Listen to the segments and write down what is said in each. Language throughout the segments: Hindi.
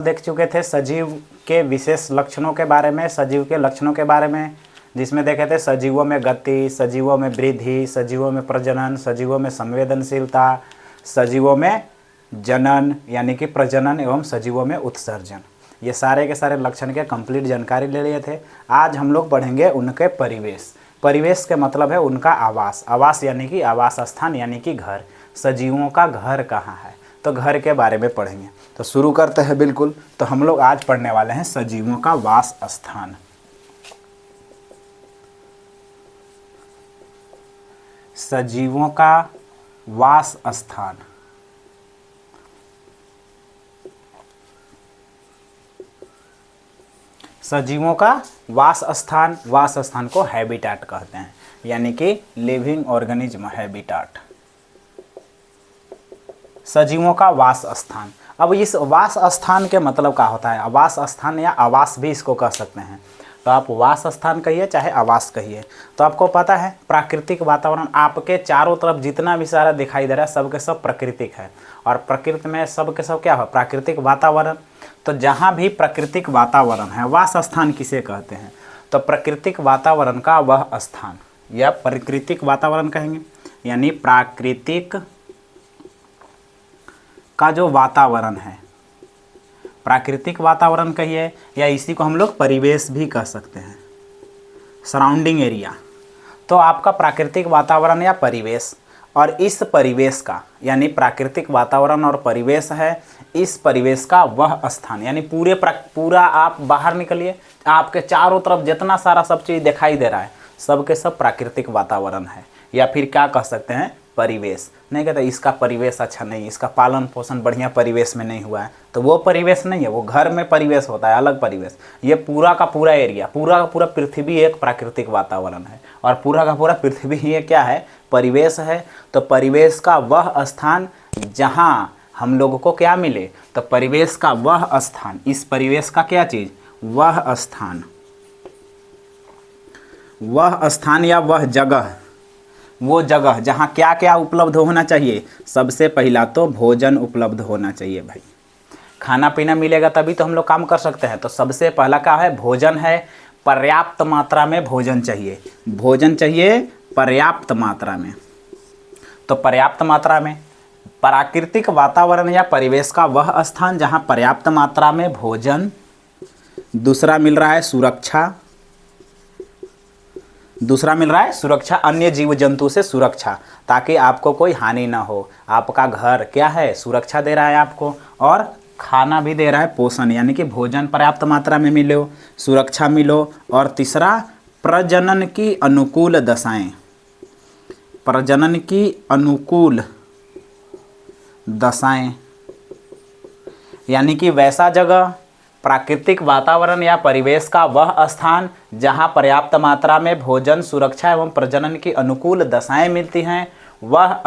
देख चुके थे सजीव के विशेष लक्षणों के बारे में, सजीव के लक्षणों के बारे में, जिसमें देखे थे सजीवों में गति, सजीवों में वृद्धि, सजीवों में प्रजनन, सजीवों में संवेदनशीलता, सजीवों में जनन यानी कि प्रजनन एवं सजीवों में उत्सर्जन। ये सारे के सारे लक्षण के कंप्लीट जानकारी ले लिए थे। आज हम लोग पढ़ेंगे उनके परिवेश। परिवेश के मतलब है उनका आवास। आवास यानी कि आवास स्थान यानी कि घर। सजीवों का घर कहाँ है, तो घर के बारे में पढ़ेंगे। तो शुरू करते हैं बिल्कुल। तो हम लोग आज पढ़ने वाले हैं सजीवों का वास स्थान। सजीवों का वास स्थान। सजीवों का वास स्थान को हैबिटाट कहते हैं, यानी कि लिविंग ऑर्गेनिज्म हैबिटाट। सजीवों का वास स्थान। अब इस वास स्थान के मतलब क्या होता है? आवास स्थान या आवास भी इसको कह सकते हैं। तो आप वास स्थान कहिए चाहे आवास कहिए। तो आपको पता है प्राकृतिक वातावरण आपके चारों तरफ जितना भी सारा दिखाई दे रहा है सब के सब प्राकृतिक है। और प्रकृति में सब के सब क्या है? प्राकृतिक वातावरण। तो जहाँ भी प्राकृतिक वातावरण है वास स्थान किसे कहते हैं? तो प्राकृतिक वातावरण का वह स्थान या प्राकृतिक वातावरण कहेंगे, यानी प्राकृतिक का जो वातावरण है, प्राकृतिक वातावरण कहिए या इसी को हम लोग परिवेश भी कह सकते हैं, सराउंडिंग एरिया। तो आपका प्राकृतिक वातावरण या परिवेश, और इस परिवेश का यानी प्राकृतिक वातावरण और परिवेश है, इस परिवेश का वह स्थान यानी पूरा आप बाहर निकलिए, आपके चारों तरफ जितना सारा सब चीज़ दिखाई दे रहा है सब के सब प्राकृतिक वातावरण है, या फिर क्या कह सकते हैं? परिवेश। नहीं कहते इसका परिवेश अच्छा नहीं, इसका पालन पोषण बढ़िया परिवेश में नहीं हुआ है, तो वो परिवेश नहीं है, वो घर में परिवेश होता है, अलग परिवेश। ये पूरा का पूरा एरिया, पूरा का पूरा पृथ्वी एक प्राकृतिक वातावरण है, और पूरा का पूरा पृथ्वी ये क्या है? परिवेश है। तो परिवेश का वह स्थान जहाँ हम लोगों को क्या मिले? तो परिवेश का वह स्थान, इस परिवेश का क्या चीज़? वह स्थान। वह स्थान या वह जगह, वो जगह जहाँ क्या क्या उपलब्ध होना चाहिए? सबसे पहला तो भोजन उपलब्ध होना चाहिए भाई। खाना पीना मिलेगा तभी तो हम लोग काम कर सकते हैं। तो सबसे पहला क्या है? भोजन है। पर्याप्त मात्रा में भोजन चाहिए। भोजन चाहिए पर्याप्त मात्रा में। तो पर्याप्त मात्रा में प्राकृतिक वातावरण या परिवेश का वह स्थान जहाँ पर्याप्त मात्रा में भोजन। दूसरा मिल रहा है सुरक्षा। दूसरा मिल रहा है सुरक्षा, अन्य जीव जंतु से सुरक्षा, ताकि आपको कोई हानि ना हो। आपका घर क्या है? सुरक्षा दे रहा है आपको, और खाना भी दे रहा है, पोषण यानी कि भोजन पर्याप्त मात्रा में मिलो, सुरक्षा मिलो। और तीसरा प्रजनन की अनुकूल दशाएं। प्रजनन की अनुकूल दशाएं यानी कि वैसा जगह, प्राकृतिक वातावरण या परिवेश का वह स्थान जहां पर्याप्त मात्रा में भोजन, सुरक्षा एवं प्रजनन की अनुकूल दशाएं मिलती हैं, वह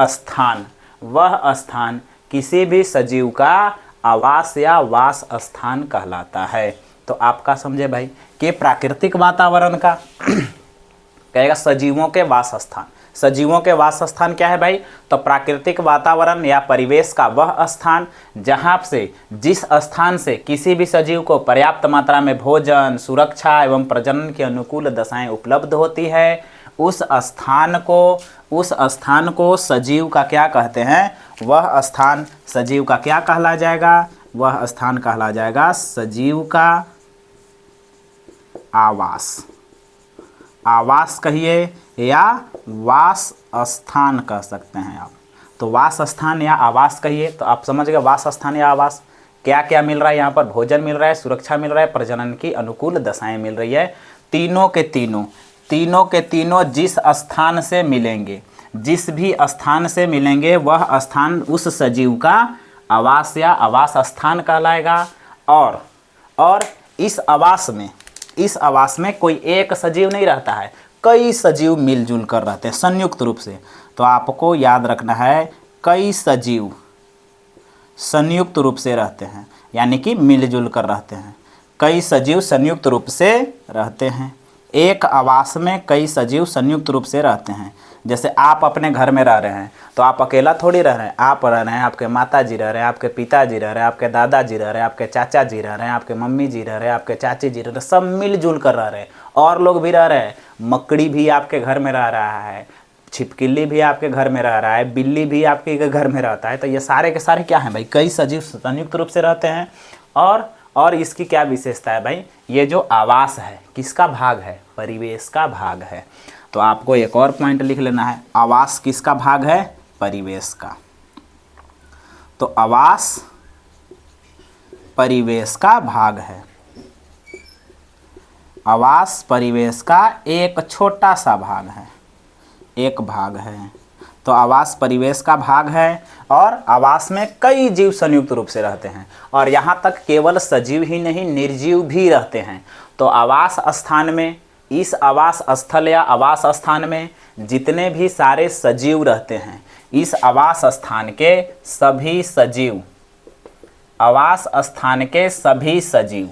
स्थान किसी भी सजीव का आवास या वास स्थान कहलाता है। तो आपका समझे भाई कि प्राकृतिक वातावरण का कहेगा सजीवों के वास स्थान। सजीवों के वास स्थान क्या है भाई? तो प्राकृतिक वातावरण या परिवेश का वह स्थान जहाँ से, जिस स्थान से किसी भी सजीव को पर्याप्त मात्रा में भोजन, सुरक्षा एवं प्रजनन की अनुकूल दशाएं उपलब्ध होती है, उस स्थान को सजीव का क्या कहते हैं? वह स्थान सजीव का क्या कहला जाएगा? वह स्थान कहला जाएगा सजीव का आवास। आवास कहिए या वास स्थान कह सकते हैं आप। तो वास स्थान या आवास कहिए। तो आप समझ गए वास स्थान या आवास क्या क्या मिल रहा है यहाँ पर? भोजन मिल रहा है, सुरक्षा मिल रहा है, प्रजनन की अनुकूल दशाएं मिल रही है। तीनों के तीनों जिस स्थान से मिलेंगे, जिस भी स्थान से मिलेंगे वह स्थान उस सजीव का आवास या आवास स्थान कहलाएगा। और इस आवास में कोई एक सजीव नहीं रहता है, कई सजीव मिलजुल कर रहते हैं संयुक्त रूप से। तो आपको याद रखना है कई सजीव संयुक्त रूप से रहते हैं, यानी कि मिलजुल कर रहते हैं। कई सजीव संयुक्त रूप से रहते हैं। एक आवास में कई सजीव संयुक्त रूप से रहते हैं। जैसे आप अपने घर में रह रहे हैं तो आप अकेला थोड़ी रह रहे हैं, आप रह रहे हैं, आपके माता जी रह रहे हैं, आपके पिताजी रह रहे हैं, आपके दादाजी रह रहे हैं, आपके चाचा जी रह रहे हैं, आपके मम्मी जी रह रहे हैं, आपके चाची जी रह रहे हैं, सब मिलजुल कर रह रहे हैं। और लोग भी रह रहे हैं, मकड़ी भी आपके घर में रह रहा है, छिपकली भी आपके घर में रह रहा है, बिल्ली भी आपके घर में रहता है। तो ये सारे के सारे क्या हैं भाई, कई सजीव संयुक्त रूप से रहते हैं। और इसकी क्या विशेषता है भाई, ये जो आवास है किसका भाग है, परिवेश का भाग है। तो आपको एक और पॉइंट लिख लेना है, आवास किसका भाग है, परिवेश का। तो आवास परिवेश का भाग है, आवास परिवेश का एक छोटा सा भाग है, एक भाग है। तो आवास परिवेश का भाग है और आवास में कई जीव संयुक्त रूप से रहते हैं। और यहाँ तक केवल सजीव ही नहीं, निर्जीव भी रहते हैं। तो आवास स्थान में, इस आवास स्थल या आवास स्थान में जितने भी सारे सजीव रहते हैं, इस आवास स्थान के सभी सजीव, आवास स्थान के सभी सजीव,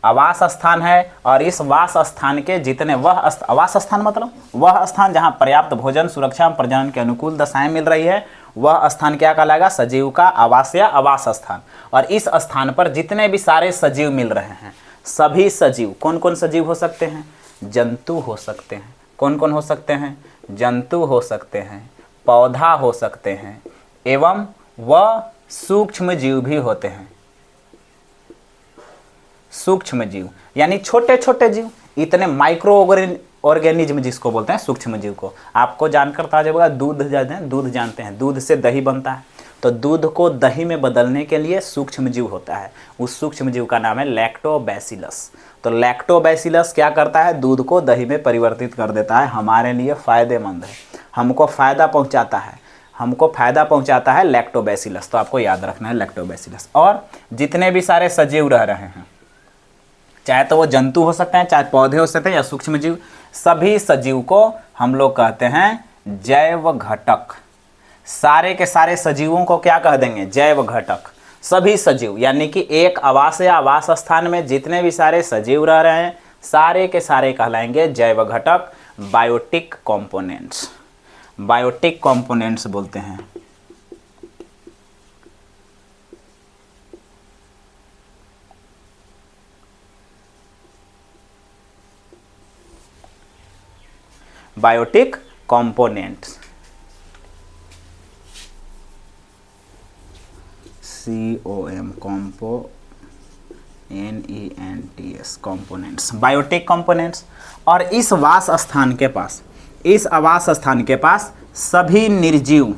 आवास स्थान है और इस वास स्थान के जितने, आवास स्थान मतलब वह स्थान जहाँ पर्याप्त भोजन, सुरक्षा एवं प्रजनन के अनुकूल दशाएं मिल रही है, वह स्थान क्या कहलाएगा, सजीव का आवास या आवास स्थान। और इस स्थान पर जितने भी सारे सजीव मिल रहे हैं, सभी सजीव, कौन कौन सजीव हो सकते हैं, जंतु हो सकते हैं। कौन कौन हो सकते हैं, जंतु हो सकते हैं, पौधा हो सकते हैं, एवं वह सूक्ष्म जीव भी होते हैं। सूक्ष्म जीव यानी छोटे छोटे जीव, इतने माइक्रो ऑर्गेनिज्म जिसको बोलते हैं सूक्ष्म जीव को। आपको जानकर ताजा होगा, दूध जानते हैं, दूध से दही बनता है। तो दूध को दही में बदलने के लिए सूक्ष्म जीव होता है, उस सूक्ष्म जीव का नाम है लैक्टोबैसिलस। तो लैक्टोबैसिलस क्या करता है, दूध को दही में परिवर्तित कर देता है, हमारे लिए फ़ायदेमंद है, हमको फ़ायदा पहुंचाता है, हमको फ़ायदा पहुंचाता है लैक्टोबैसिलस। तो आपको याद रखना है लैक्टोबैसिलस। और जितने भी सारे सजीव रह रहे हैं, चाहे तो वो जंतु हो सकते हैं, चाहे पौधे हो सकते हैं या सूक्ष्म जीव, सभी सजीव को हम लोग कहते हैं जैव घटक। सारे के सारे सजीवों को क्या कह देंगे, जैव घटक। सभी सजीव यानी कि एक आवास या आवास स्थान में जितने भी सारे सजीव रह रहे हैं, सारे के सारे कहलाएंगे जैव घटक, बायोटिक कंपोनेंट्स। बायोटिक कंपोनेंट्स बोलते हैं। Biotic components, COM NENTS components, biotic components. और इस वास स्थान के पास, इस आवास स्थान के पास सभी निर्जीव,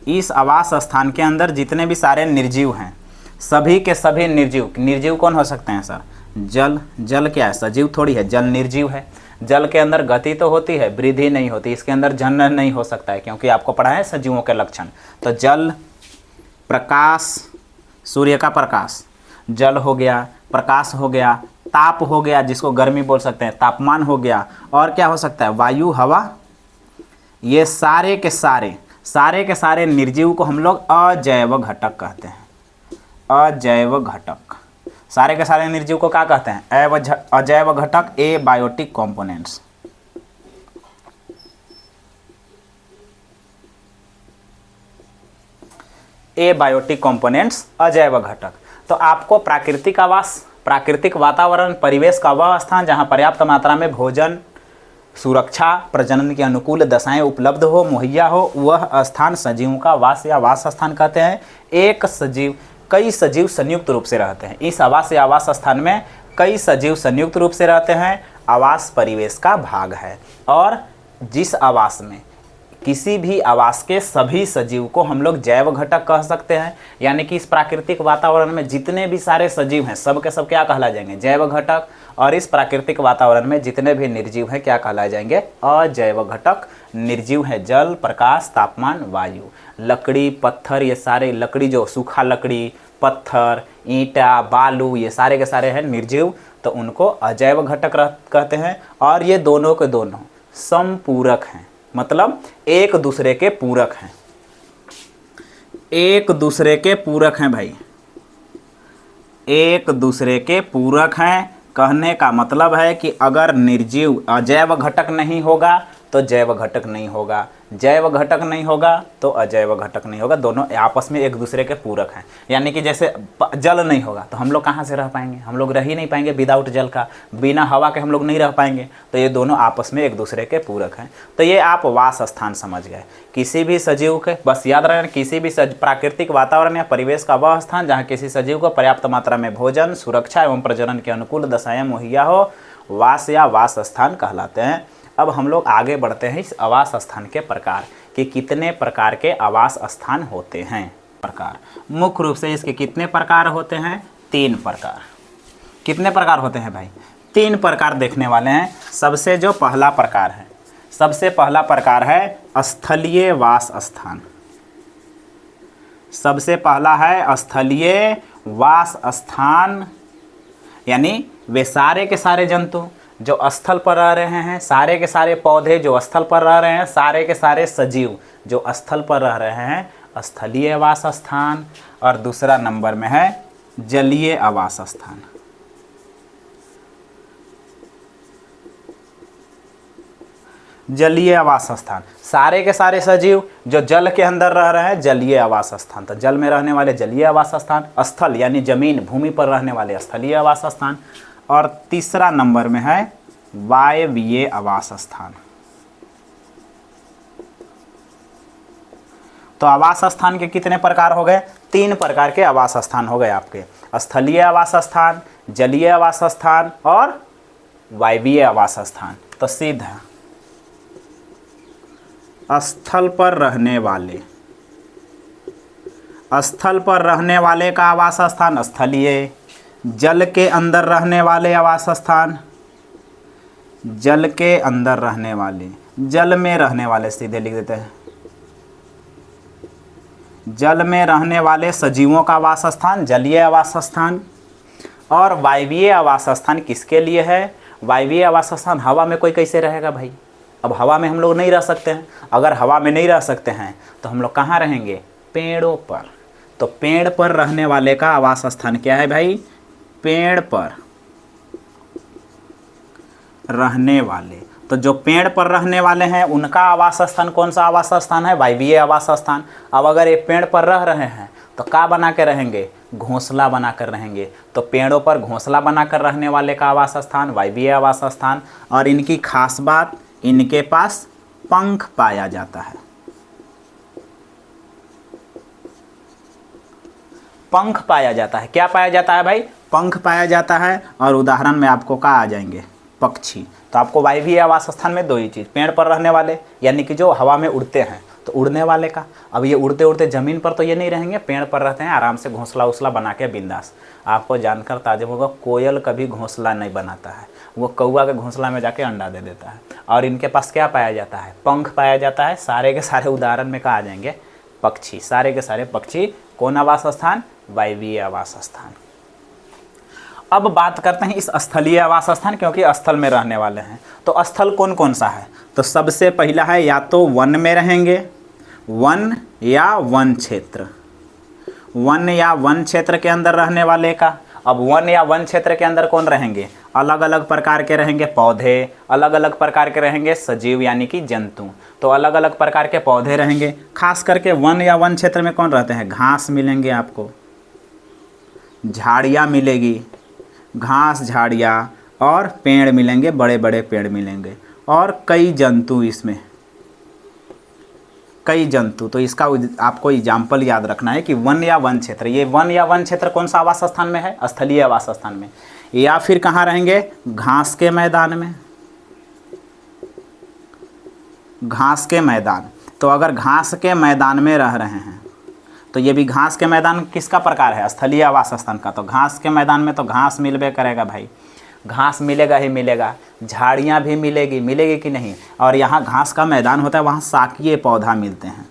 इस आवास स्थान के अंदर जितने भी सारे निर्जीव हैं, सभी के सभी निर्जीव, निर्जीव कौन हो सकते हैं सर, जल। जल क्या है, सजीव थोड़ी है, जल निर्जीव है। जल के अंदर गति तो होती है, वृद्धि नहीं होती, इसके अंदर जनन नहीं हो सकता है, क्योंकि आपको पढ़ा है सजीवों के लक्षण। तो जल, प्रकाश, सूर्य का प्रकाश, जल हो गया, प्रकाश हो गया, ताप हो गया जिसको गर्मी बोल सकते हैं, तापमान हो गया, और क्या हो सकता है, वायु, हवा। ये सारे के सारे निर्जीव को हम लोग अजैव घटक कहते हैं। अजैव घटक, सारे के सारे निर्जीव को क्या कहते हैं, अजैव घटक, ए बायोटिक कंपोनेंट्स। ए बायोटिक कंपोनेंट्स, अजैव घटक। तो आपको प्राकृतिक आवास, प्राकृतिक वातावरण, परिवेश का वह स्थान जहां पर्याप्त मात्रा में भोजन, सुरक्षा, प्रजनन की अनुकूल दशाएं उपलब्ध हो, मुहैया हो, वह स्थान सजीवों का वास या वास स्थान कहते हैं। एक सजीव, कई सजीव संयुक्त रूप से रहते हैं। इस आवास या आवास स्थान में कई सजीव संयुक्त रूप से रहते हैं। आवास परिवेश का भाग है। और जिस आवास में, किसी भी आवास के सभी सजीव को हम लोग जैव घटक कह सकते हैं। यानी कि इस प्राकृतिक वातावरण में जितने भी सारे सजीव हैं, सब के सब क्या कहला जाएंगे, जैव घटक। और इस प्राकृतिक वातावरण में जितने भी निर्जीव हैं क्या कहलाए जाएंगे, अजैव घटक। निर्जीव है जल, प्रकाश, तापमान, वायु। लकड़ी, पत्थर, ये सारे, लकड़ी जो सूखा लकड़ी, पत्थर, ईंटा, बालू, ये सारे के सारे हैं निर्जीव, तो उनको अजैव घटक कहते हैं। और ये दोनों के दोनों समपूरक हैं, मतलब एक दूसरे के पूरक हैं, एक दूसरे के पूरक हैं भाई, एक दूसरे के पूरक हैं। कहने का मतलब है कि अगर निर्जीव अजैव घटक नहीं होगा तो जैव घटक नहीं होगा, जैव घटक नहीं होगा तो अजैव घटक नहीं होगा, दोनों आपस में एक दूसरे के पूरक हैं। यानी कि जैसे जल नहीं होगा तो हम लोग कहाँ से रह पाएंगे, हम लोग रह ही नहीं पाएंगे विदाउट जल का, बिना हवा के हम लोग नहीं रह पाएंगे। तो ये दोनों आपस में एक दूसरे के पूरक हैं। तो ये आप वास स्थान समझ गए। किसी भी सजीव के, बस याद रखना, किसी भी प्राकृतिक वातावरण या परिवेश का वह स्थान जहाँ किसी सजीव को पर्याप्त मात्रा में भोजन, सुरक्षा एवं प्रजनन के अनुकूल दशाएं मुहैया हो, वास या वास स्थान कहलाते हैं। अब हम लोग आगे बढ़ते हैं इस आवास स्थान के प्रकार कि कितने प्रकार के आवास स्थान होते हैं। प्रकार मुख्य रूप से इसके कितने प्रकार होते हैं? 3 प्रकार। कितने प्रकार होते हैं भाई? 3 प्रकार देखने वाले हैं। सबसे जो पहला प्रकार है, सबसे पहला प्रकार है स्थलीय वास स्थान। सबसे पहला है स्थलीय वास स्थान, यानी वे सारे के सारे जंतु जो स्थल पर रह रहे हैं, सारे के सारे पौधे जो स्थल पर रह रहे हैं, सारे के सारे सजीव जो स्थल पर रह रहे हैं, स्थलीय आवास स्थान। और दूसरा नंबर में है जलीय आवास स्थान। जलीय आवास स्थान, सारे के सारे सजीव जो जल के अंदर रह रहे हैं, जलीय आवास स्थान। तो जल में रहने वाले जलीय आवास स्थान, स्थल यानी जमीन भूमि पर रहने वाले स्थलीय आवास स्थान। और तीसरा नंबर में है वायवीय आवास स्थान। तो आवास स्थान के कितने प्रकार हो गए? 3 प्रकार के आवास स्थान हो गए आपके, स्थलीय आवास स्थान, जलीय आवास स्थान और वायवीय आवास स्थान। तो सीधा स्थल पर रहने वाले, स्थल पर रहने वाले का आवास स्थान स्थलीय, जल के अंदर रहने वाले आवास स्थान, जल के अंदर रहने वाले, जल में रहने वाले, सीधे लिख देते हैं, जल में रहने वाले सजीवों का आवास स्थान जलीय आवास स्थान। और वायवीय आवास स्थान किसके लिए है? वायवीय आवास स्थान हवा में कोई कैसे रहेगा भाई? अब हवा में हम लोग नहीं रह सकते हैं। अगर हवा में नहीं रह सकते हैं तो हम लोग कहाँ रहेंगे? पेड़ों पर। तो पेड़ पर रहने वाले का आवास स्थान क्या है भाई? पेड़ पर रहने वाले। तो जो पेड़ पर रहने वाले हैं उनका आवास स्थान कौन सा आवास स्थान है? वायवीय आवास स्थान। अब अगर ये पेड़ पर रह रहे हैं तो क्या बना के रहेंगे? घोंसला बनाकर रहेंगे। तो पेड़ों पर घोंसला बनाकर रहने वाले का आवास स्थान वायवीय आवास स्थान। और इनकी खास बात, इनके पास पंख पाया जाता है। पंख पाया जाता है। क्या पाया जाता है भाई? पंख पाया जाता है। और उदाहरण में आपको क्या आ जाएंगे? पक्षी। तो आपको वायवीय आवास स्थान में 2 ही चीज़, पेड़ पर रहने वाले यानी कि जो हवा में उड़ते हैं, तो उड़ने वाले का। अब ये उड़ते उड़ते ज़मीन पर तो ये नहीं रहेंगे, पेड़ पर रहते हैं, आराम से घोंसला उसला बना के बिंदास। आपको जानकर ताज्जुब होगा, कोयल कभी घोंसला नहीं बनाता है, वो कौवा के घोंसला में जाके अंडा दे देता है। और इनके पास क्या पाया जाता है? पंख पाया जाता है। सारे के सारे उदाहरण में कहा आ जाएंगे? पक्षी। सारे के सारे पक्षी कौन आवास स्थान? वायवीय आवास स्थान। अब बात करते हैं इस स्थलीय आवास स्थान, क्योंकि स्थल में रहने वाले हैं। तो स्थल कौन कौन सा है? तो सबसे पहला है या तो वन में रहेंगे, वन या वन क्षेत्र, वन या वन क्षेत्र के अंदर रहने वाले का। अब वन या वन क्षेत्र के अंदर कौन रहेंगे? अलग अलग प्रकार के रहेंगे पौधे, अलग अलग प्रकार के रहेंगे सजीव यानी कि जंतु। तो अलग अलग प्रकार के पौधे रहेंगे। खास करके वन या वन क्षेत्र में कौन रहते हैं? घास मिलेंगे आपको, झाड़ियाँ मिलेगी, घास झाड़ियाँ, और पेड़ मिलेंगे, बड़े बड़े पेड़ मिलेंगे, और कई जंतु इसमें, कई जंतु। तो इसका आपको एग्जाम्पल याद रखना है कि वन या वन क्षेत्र, ये वन या वन क्षेत्र कौन सा आवास स्थान में है? स्थलीय आवास स्थान में। या फिर कहाँ रहेंगे? घास के मैदान में, घास के मैदान। तो अगर घास के मैदान में रह रहे हैं तो ये भी घास के मैदान किसका प्रकार है? स्थलीय आवास स्थान का। तो घास के मैदान में तो घास मिलबे करेगा भाई, घास मिलेगा ही मिलेगा, झाड़ियाँ भी मिलेगी, मिलेगी कि नहीं। और यहाँ घास का मैदान होता है, वहाँ शाकीय पौधा मिलते हैं।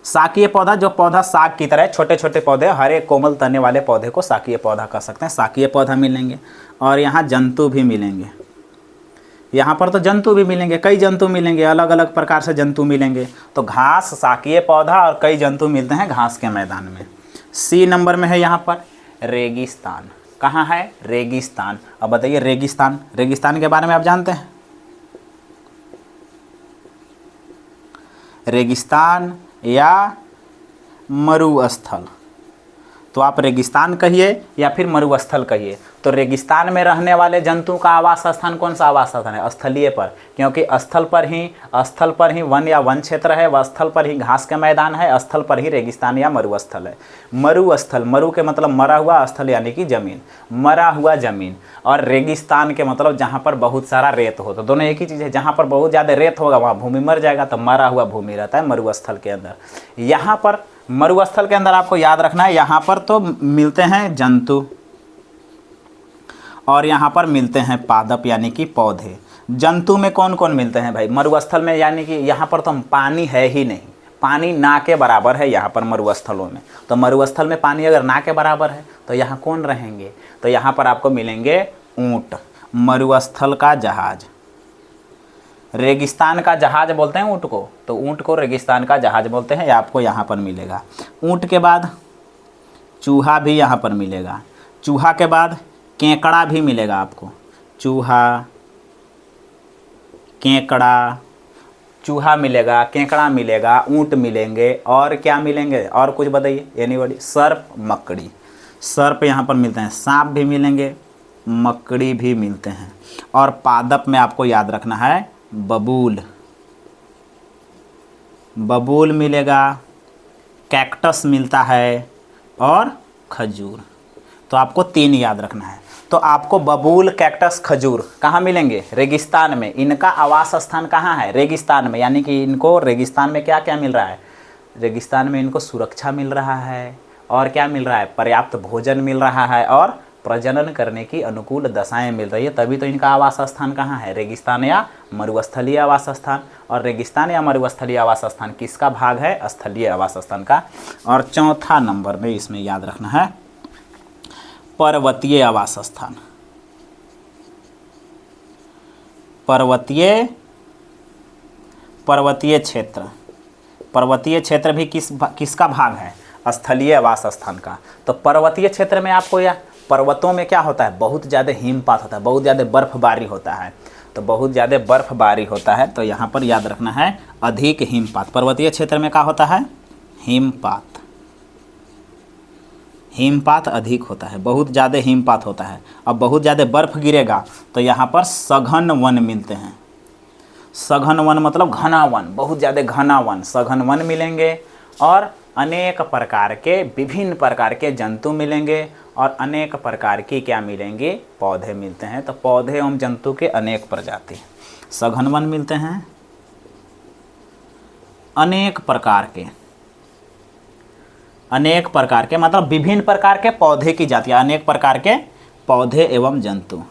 शाकीय पौधा, जो पौधा साग की तरह, छोटे छोटे पौधे, हरे कोमल तने वाले पौधे को शाकीय पौधा कह सकते हैं। शाकीय पौधा मिलेंगे। और यहाँ जंतु भी मिलेंगे, यहाँ पर तो जंतु भी मिलेंगे, कई जंतु मिलेंगे, अलग अलग प्रकार से जंतु मिलेंगे। तो घास, शाकीय पौधा और कई जंतु मिलते हैं घास के मैदान में। सी नंबर में है यहाँ पर रेगिस्तान। कहाँ है? रेगिस्तान। अब बताइए रेगिस्तान, रेगिस्तान के बारे में आप जानते हैं? रेगिस्तान या मरुस्थल, तो आप रेगिस्तान कहिए या फिर मरुस्थल कहिए। तो रेगिस्तान में रहने वाले जंतु का आवास स्थान कौन सा आवास स्थान है? स्थलीय पर, क्योंकि स्थल पर ही वन या वन क्षेत्र है, व स्थल पर ही घास के मैदान है, स्थल पर ही रेगिस्तान या मरुस्थल है। मरुस्थल, मरु के मतलब मरा हुआ, स्थल यानी कि जमीन, मरा हुआ जमीन, और रेगिस्तान के मतलब जहाँ पर बहुत सारा रेत हो। तो दोनों एक ही चीज़ है, जहाँ पर बहुत ज़्यादा रेत होगा वहाँ भूमि मर जाएगा, तो मरा हुआ भूमि रहता है मरुस्थल के अंदर। यहाँ पर मरुस्थल के अंदर आपको याद रखना है, यहाँ पर तो मिलते हैं जंतु और यहाँ पर मिलते हैं पादप यानी कि पौधे। जंतु में कौन कौन मिलते हैं भाई? मरुस्थल में यानी कि यहाँ पर तो पानी है ही नहीं, पानी ना के बराबर है यहाँ पर मरुस्थलों में। तो मरुस्थल में पानी अगर ना के बराबर है तो यहाँ कौन रहेंगे? तो यहाँ पर आपको मिलेंगे ऊँट। मरुस्थल का जहाज, रेगिस्तान का जहाज बोलते हैं ऊँट को, तो ऊँट को रेगिस्तान का जहाज बोलते हैं, ये आपको यहाँ पर मिलेगा। ऊँट के बाद चूहा भी यहाँ पर मिलेगा, चूहा के बाद केकड़ा भी मिलेगा आपको। चूहा, केकड़ा, चूहा मिलेगा, केकड़ा मिलेगा, ऊँट मिलेंगे, और क्या मिलेंगे? और कुछ बताइए एनीबॉडी? सर्प, मकड़ी। सर्प यहाँ पर मिलते हैं, सांप भी मिलेंगे, मकड़ी भी मिलते हैं। और पादप में आपको याद रखना है बबूल, बबूल मिलेगा, कैक्टस मिलता है और खजूर। तो आपको 3 याद रखना है। तो आपको बबूल, कैक्टस, खजूर कहाँ मिलेंगे? रेगिस्तान में। इनका आवास स्थान कहाँ है? रेगिस्तान में, यानी कि इनको रेगिस्तान में क्या क्या मिल रहा है? रेगिस्तान में इनको सुरक्षा मिल रहा है, और क्या मिल रहा है? पर्याप्त भोजन मिल रहा है, और प्रजनन करने की अनुकूल दशाएं मिल रही है। तभी तो इनका आवास स्थान कहाँ है? रेगिस्तान या मरुस्थलीय आवास स्थान। और रेगिस्तान या मरुस्थलीय आवास स्थान किसका भाग है? स्थलीय आवास स्थान का। और चौथा नंबर में इसमें याद रखना है पर्वतीय आवास स्थान। पर्वतीय क्षेत्र, पर्वतीय क्षेत्र भी किसका भाग है? स्थलीय आवास स्थान का। तो पर्वतीय क्षेत्र में आपको या पर्वतों में क्या होता है? बहुत ज़्यादा हिमपात होता है, बहुत ज़्यादा बर्फबारी होता है। तो बहुत ज़्यादा बर्फबारी होता है, तो यहाँ पर याद रखना है अधिक हिमपात। पर्वतीय क्षेत्र में क्या होता है? हिमपात, हिमपात अधिक होता है, बहुत ज़्यादा हिमपात होता है। अब बहुत ज़्यादा बर्फ़ गिरेगा तो यहाँ पर सघन वन मिलते हैं। सघन वन मतलब घना वन, बहुत ज़्यादा घना वन, सघन वन मिलेंगे। और अनेक प्रकार के, विभिन्न प्रकार के जंतु मिलेंगे, और अनेक प्रकार की क्या मिलेंगे? पौधे मिलते हैं। तो पौधे एवं जंतु के अनेक प्रजाति। सघन वन मिलते हैं, अनेक प्रकार के मतलब विभिन्न प्रकार के पौधे की जातियाँ, अनेक प्रकार के पौधे एवं जंतु,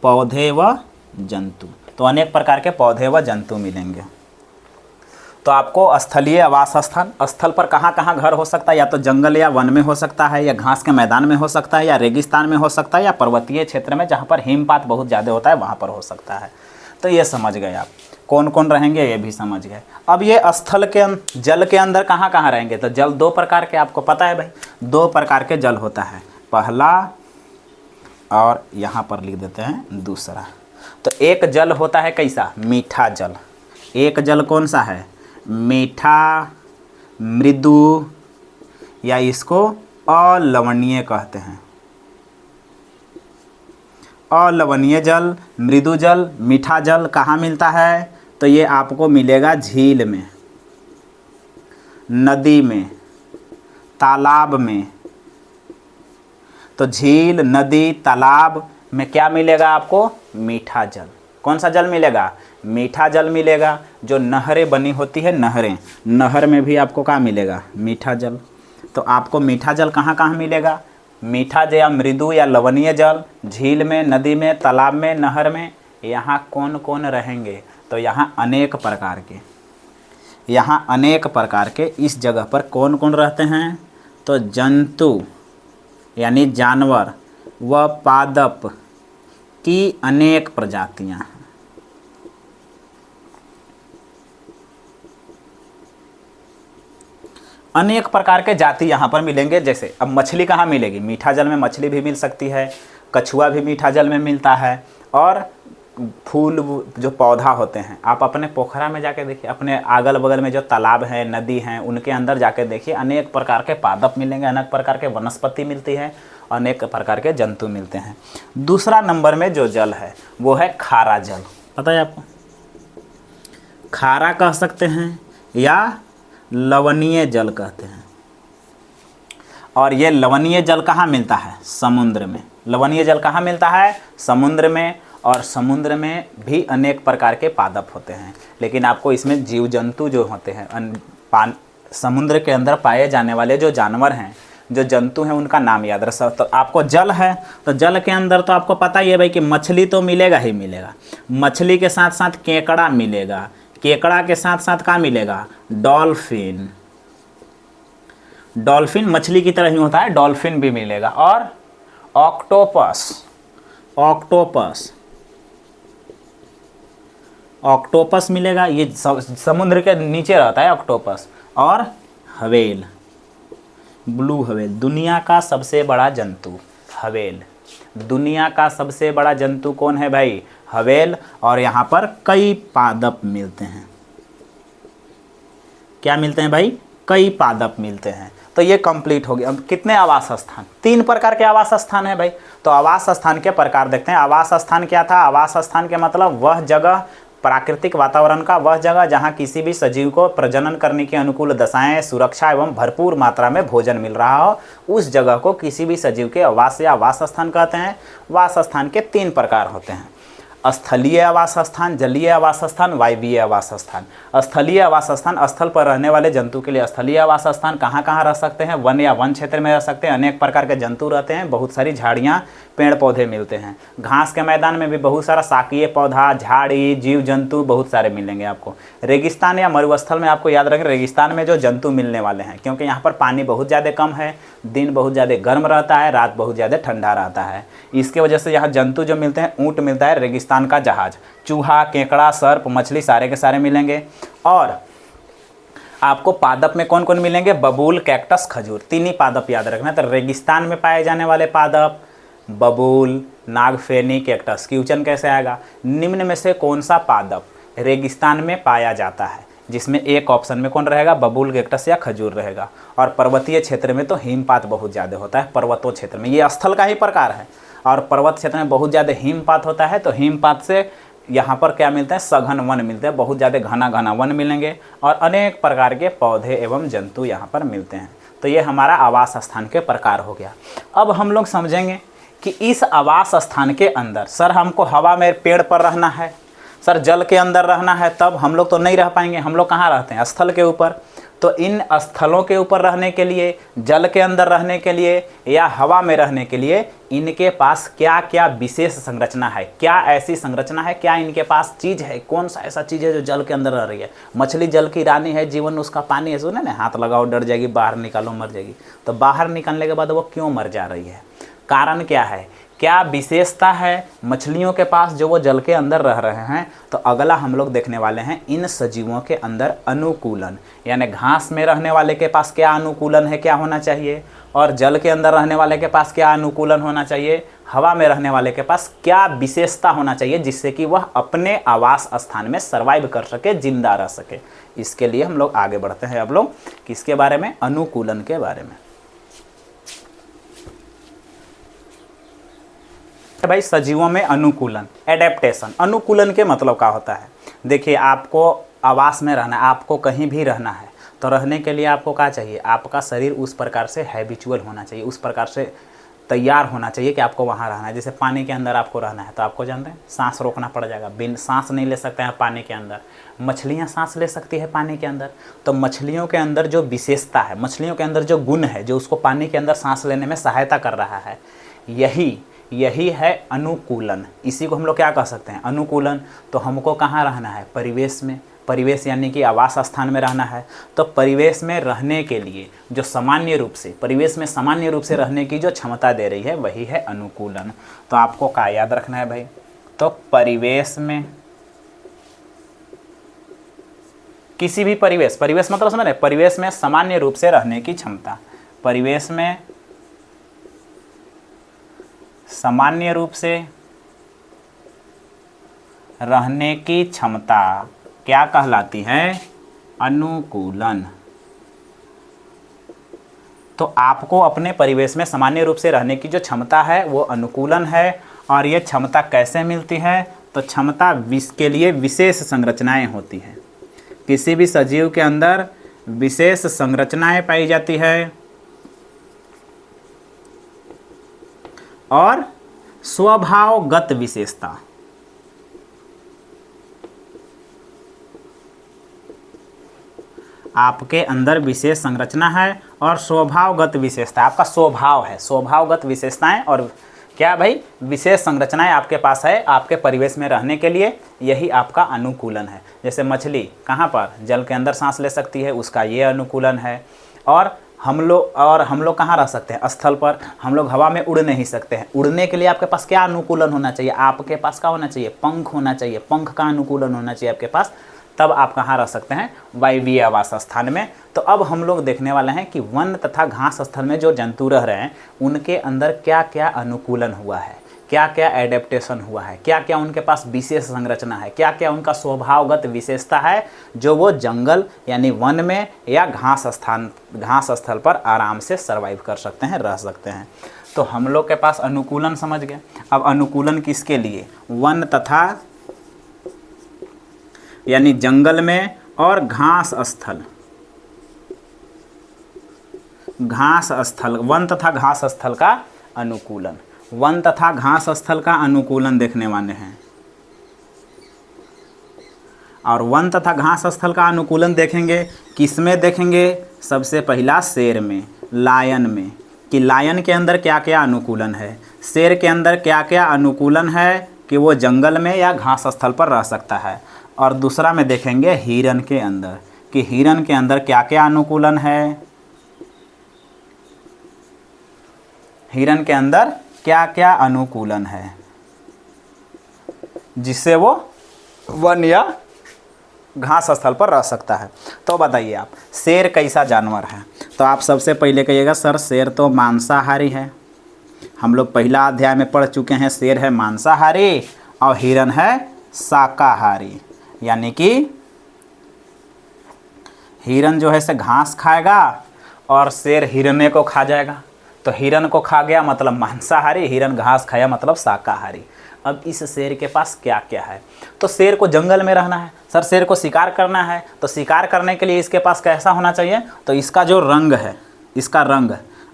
पौधे व जंतु। तो अनेक प्रकार के पौधे व जंतु मिलेंगे। तो आपको स्थलीय आवास स्थान, स्थल पर कहाँ कहाँ घर हो सकता है? या तो जंगल या वन में हो सकता है, या घास के मैदान में हो सकता है, या रेगिस्तान में हो सकता है, या पर्वतीय क्षेत्र में जहाँ पर हिमपात बहुत ज़्यादा होता है वहाँ पर हो सकता है। तो ये समझ गए आप, कौन कौन रहेंगे ये भी समझ गए। अब ये स्थल के जल के अंदर कहाँ कहाँ रहेंगे? तो जल 2 प्रकार के आपको पता है भाई, 2 प्रकार के जल होता है। पहला, और यहाँ पर लिख देते हैं दूसरा। तो एक जल होता है कैसा? मीठा जल। एक जल कौन सा है? मीठा, मृदु, या इसको अलवणीय कहते हैं। अलवणीय जल, मृदु जल, मीठा जल कहाँ मिलता है? तो ये आपको मिलेगा झील में, नदी में, तालाब में। तो झील, नदी, तालाब में क्या मिलेगा आपको? मीठा जल। कौन सा जल मिलेगा? मीठा जल मिलेगा। जो नहरें बनी होती है, नहरें, नहर में भी आपको क्या मिलेगा? मीठा जल। तो आपको मीठा जल कहाँ कहाँ मिलेगा? मीठा या मृदु या लवणीय जल झील में, नदी में, तालाब में, नहर में। यहाँ कौन कौन रहेंगे? तो यहाँ अनेक प्रकार के, यहाँ अनेक प्रकार के इस जगह पर कौन कौन रहते हैं? तो जंतु यानी जानवर व पादप की अनेक प्रजातियाँ हैं। अनेक प्रकार के जाति यहाँ पर मिलेंगे। जैसे अब मछली कहाँ मिलेगी, मीठा जल में मछली भी मिल सकती है, कछुआ भी मीठा जल में मिलता है, और फूल जो पौधा होते हैं, आप अपने पोखरा में जाके देखिए, अपने अगल बगल में जो तालाब हैं, नदी हैं, उनके अंदर जाके देखिए, अनेक प्रकार के पादप मिलेंगे, अनेक प्रकार के वनस्पति मिलती है, अनेक प्रकार के जंतु मिलते हैं। दूसरा नंबर में जो जल है वो है खारा जल। पता है आपको, खारा कह सकते हैं या लवणीय जल कहते हैं। और ये लवणीय जल कहाँ मिलता है, समुद्र में। लवणीय जल कहाँ मिलता है, समुद्र में। और समुद्र में भी अनेक प्रकार के पादप होते हैं, लेकिन आपको इसमें जीव जंतु जो होते हैं, समुद्र के अंदर पाए जाने वाले जो जानवर हैं, जो जंतु हैं, उनका नाम याद रख सकते। तो आपको जल है तो जल के अंदर तो आपको पता ही है भाई कि मछली तो मिलेगा ही मिलेगा, मछली के साथ साथ केकड़ा मिलेगा, केकड़ा के साथ साथ क्या मिलेगा, डॉल्फिन। डॉल्फिन मछली की तरह ही होता है, डॉल्फिन भी मिलेगा। और ऑक्टोपस, ऑक्टोपस, ऑक्टोपस मिलेगा, ये समुद्र के नीचे रहता है ऑक्टोपस। और हवेल, ब्लू हवेल, दुनिया का सबसे बड़ा जंतु हवेल। दुनिया का सबसे बड़ा जंतु कौन है भाई, हवेल। और यहाँ पर कई पादप मिलते हैं। क्या मिलते हैं भाई, कई पादप मिलते हैं। तो ये कंप्लीट हो गया। अब कितने आवास स्थान, 3 प्रकार के आवास स्थान है भाई। तो आवास स्थान के प्रकार देखते हैं। आवास स्थान क्या था, आवास स्थान के मतलब वह जगह, प्राकृतिक वातावरण का वह जगह जहां किसी भी सजीव को प्रजनन करने की अनुकूल दशाएं, सुरक्षा एवं भरपूर मात्रा में भोजन मिल रहा हो, उस जगह को किसी भी सजीव के आवास या आवास स्थान कहते हैं। वास स्थान के 3 प्रकार होते हैं, स्थलीय आवास स्थान, जलीय आवास स्थान, वायवीय आवास स्थान। स्थलीय आवास स्थान, स्थल पर रहने वाले जंतु के लिए स्थलीय आवास स्थान। कहाँ कहाँ रह सकते हैं, वन या वन क्षेत्र में रह सकते हैं। अनेक प्रकार के जंतु रहते हैं, बहुत सारी झाड़ियाँ, पेड़ पौधे मिलते हैं। घास के मैदान में भी बहुत सारा शाकीय पौधा, झाड़ी, जीव जंतु बहुत सारे मिलेंगे आपको। रेगिस्तान या मरुस्थल में आपको याद रखें, रेगिस्तान में जो जंतु मिलने वाले हैं, क्योंकि यहाँ पर पानी बहुत ज़्यादा कम है, दिन बहुत ज़्यादा गर्म रहता है, रात बहुत ज़्यादा ठंडा रहता है। इसके वजह से यहाँ जंतु जो मिलते हैं, ऊँट मिलता है, रेगिस्तान का जहाज, चूहा, केकड़ा, सर्प, मछली सारे के सारे मिलेंगे। और आपको पादप में कौन कौन मिलेंगे, बबूल, कैक्टस, खजूर, 3 ही पादप याद रखना। तो रेगिस्तान में पाए जाने वाले पादप बबूल, नागफेनी, कैक्टस। क्वेश्चन कैसे आएगा, निम्न में से कौन सा पादप रेगिस्तान में पाया जाता है, जिसमें एक ऑप्शन में कौन रहेगा, बबूल, कैक्टस या खजूर रहेगा। और पर्वतीय क्षेत्र में तो हिमपात बहुत ज़्यादा होता है, पर्वतों क्षेत्र में, ये स्थल का ही प्रकार है। और पर्वत क्षेत्र में बहुत ज़्यादा हिमपात होता है, तो हिमपात से यहाँ पर क्या मिलते हैं, सघन वन मिलते हैं, बहुत ज़्यादा घना घना वन मिलेंगे। और अनेक प्रकार के पौधे एवं जंतु यहाँ पर मिलते हैं। तो ये हमारा आवास स्थान के प्रकार हो गया। अब हम लोग समझेंगे कि इस आवास स्थान के अंदर, सर हमको हवा में, पेड़ पर रहना है, सर जल के अंदर रहना है, तब हम लोग तो नहीं रह पाएंगे। हम लोग कहाँ रहते हैं, स्थल के ऊपर। तो इन स्थलों के ऊपर रहने के लिए, जल के अंदर रहने के लिए या हवा में रहने के लिए इनके पास क्या क्या विशेष संरचना है, क्या ऐसी संरचना है, क्या इनके पास चीज़ है, कौन सा ऐसा चीज़ है जो जल के अंदर रह रही है। मछली जल की रानी है, जीवन उसका पानी है। सुने ना, हाथ लगाओ डर जाएगी, बाहर निकालो मर जाएगी। तो बाहर निकलने के बाद वो क्यों मर जा रही है, कारण क्या है, क्या विशेषता है मछलियों के पास जो वो जल के अंदर रह रहे हैं। तो अगला हम लोग देखने वाले हैं इन सजीवों के अंदर अनुकूलन, यानी घास में रहने वाले के पास क्या अनुकूलन है, क्या होना चाहिए, और जल के अंदर रहने वाले के पास क्या अनुकूलन होना चाहिए, हवा में रहने वाले के पास क्या विशेषता होना चाहिए, जिससे कि वह अपने आवास स्थान में सर्वाइव कर सके, जिंदा रह सके। इसके लिए हम लोग आगे बढ़ते हैं अब लोग किसके बारे में, अनुकूलन के बारे में। भाई सजीवों में अनुकूलन, एडेप्टेशन। अनुकूलन के मतलब क्या होता है, देखिए आपको आवास में रहना है, आपको कहीं भी रहना है, तो रहने के लिए आपको क्या चाहिए, आपका शरीर उस प्रकार से हैबिचुअल होना चाहिए, उस प्रकार से तैयार होना चाहिए कि आपको वहाँ रहना है। जैसे पानी के अंदर आपको रहना है तो आपको जानते हैं सांस रोकना पड़ जाएगा, बिन सांस नहीं ले सकते हैं पानी के अंदर। मछलियाँ सांस ले सकती है पानी के अंदर, तो मछलियों के अंदर जो विशेषता है, मछलियों के अंदर जो गुण है जो उसको पानी के अंदर सांस लेने में सहायता कर रहा है, यही है अनुकूलन। इसी को हम लोग क्या कह सकते हैं, अनुकूलन। तो हमको कहाँ रहना है, परिवेश में, परिवेश यानी कि आवास स्थान में रहना है। तो परिवेश में रहने के लिए जो सामान्य रूप से, परिवेश में सामान्य रूप से रहने की जो क्षमता दे रही है वही है अनुकूलन। तो आपको क्या याद रखना है भाई, तो परिवेश में किसी भी परिवेश, परिवेश मतलब समझ रहे, परिवेश में सामान्य रूप से रहने की क्षमता, परिवेश में सामान्य रूप से रहने की क्षमता क्या कहलाती है? अनुकूलन। तो आपको अपने परिवेश में सामान्य रूप से रहने की जो क्षमता है वो अनुकूलन है। और ये क्षमता कैसे मिलती है? तो क्षमता के लिए विशेष संरचनाएं होती हैं। किसी भी सजीव के अंदर विशेष संरचनाएं पाई जाती है और स्वभावगत विशेषता, आपके अंदर विशेष संरचना है और स्वभावगत विशेषता, आपका स्वभाव है, स्वभावगत विशेषताएं और क्या भाई, विशेष संरचनाएं आपके पास है आपके परिवेश में रहने के लिए, यही आपका अनुकूलन है। जैसे मछली कहाँ पर? जल के अंदर सांस ले सकती है, उसका ये अनुकूलन है। और हम लोग कहाँ रह सकते हैं? स्थल पर। हम लोग हवा में उड़ नहीं सकते हैं। उड़ने के लिए आपके पास क्या अनुकूलन होना चाहिए? आपके पास क्या होना चाहिए? पंख होना चाहिए। पंख का अनुकूलन होना चाहिए आपके पास, तब आप कहाँ रह सकते हैं? वायवीय आवास स्थान में। तो अब हम लोग देखने वाले हैं कि वन तथा घास स्थल में जो जंतु रह रहे हैं उनके अंदर क्या क्या अनुकूलन हुआ है, क्या क्या एडेप्टेशन हुआ है, क्या क्या उनके पास विशेष संरचना है, क्या क्या उनका स्वभावगत विशेषता है जो वो जंगल यानी वन में या घास स्थल पर आराम से सर्वाइव कर सकते हैं, रह सकते हैं। तो हम लोग के पास अनुकूलन समझ गए। अब अनुकूलन किसके लिए? वन तथा यानी जंगल में और घास स्थल, वन तथा घास स्थल का अनुकूलन, वन तथा घास स्थल का अनुकूलन देखने वाले हैं। और वन तथा घास स्थल का अनुकूलन देखेंगे किसमें देखेंगे? सबसे पहला शेर में, लायन में, कि लायन के अंदर क्या क्या अनुकूलन है, शेर के अंदर क्या क्या अनुकूलन है कि वो जंगल में या घास स्थल पर रह सकता है। और दूसरा में देखेंगे हिरन के अंदर कि हिरन के अंदर क्या क्या अनुकूलन है, हिरन के अंदर क्या क्या अनुकूलन है जिससे वो वन या घास स्थल पर रह सकता है। तो बताइए आप, शेर कैसा जानवर है? तो आप सबसे पहले कहिएगा सर शेर तो मांसाहारी है। हम लोग पहला अध्याय में पढ़ चुके हैं, शेर है मांसाहारी और हिरन है शाकाहारी। यानी कि हिरन जो है से घास खाएगा और शेर हिरने को खा जाएगा। तो हिरन को खा गया मतलब मांसाहारी, हिरन घास खाया मतलब शाकाहारी। अब इस शेर के पास क्या क्या है? तो शेर को जंगल में रहना है। सर शेर को शिकार करना है, तो शिकार करने के लिए इसके पास कैसा होना चाहिए? तो इसका जो रंग है, इसका रंग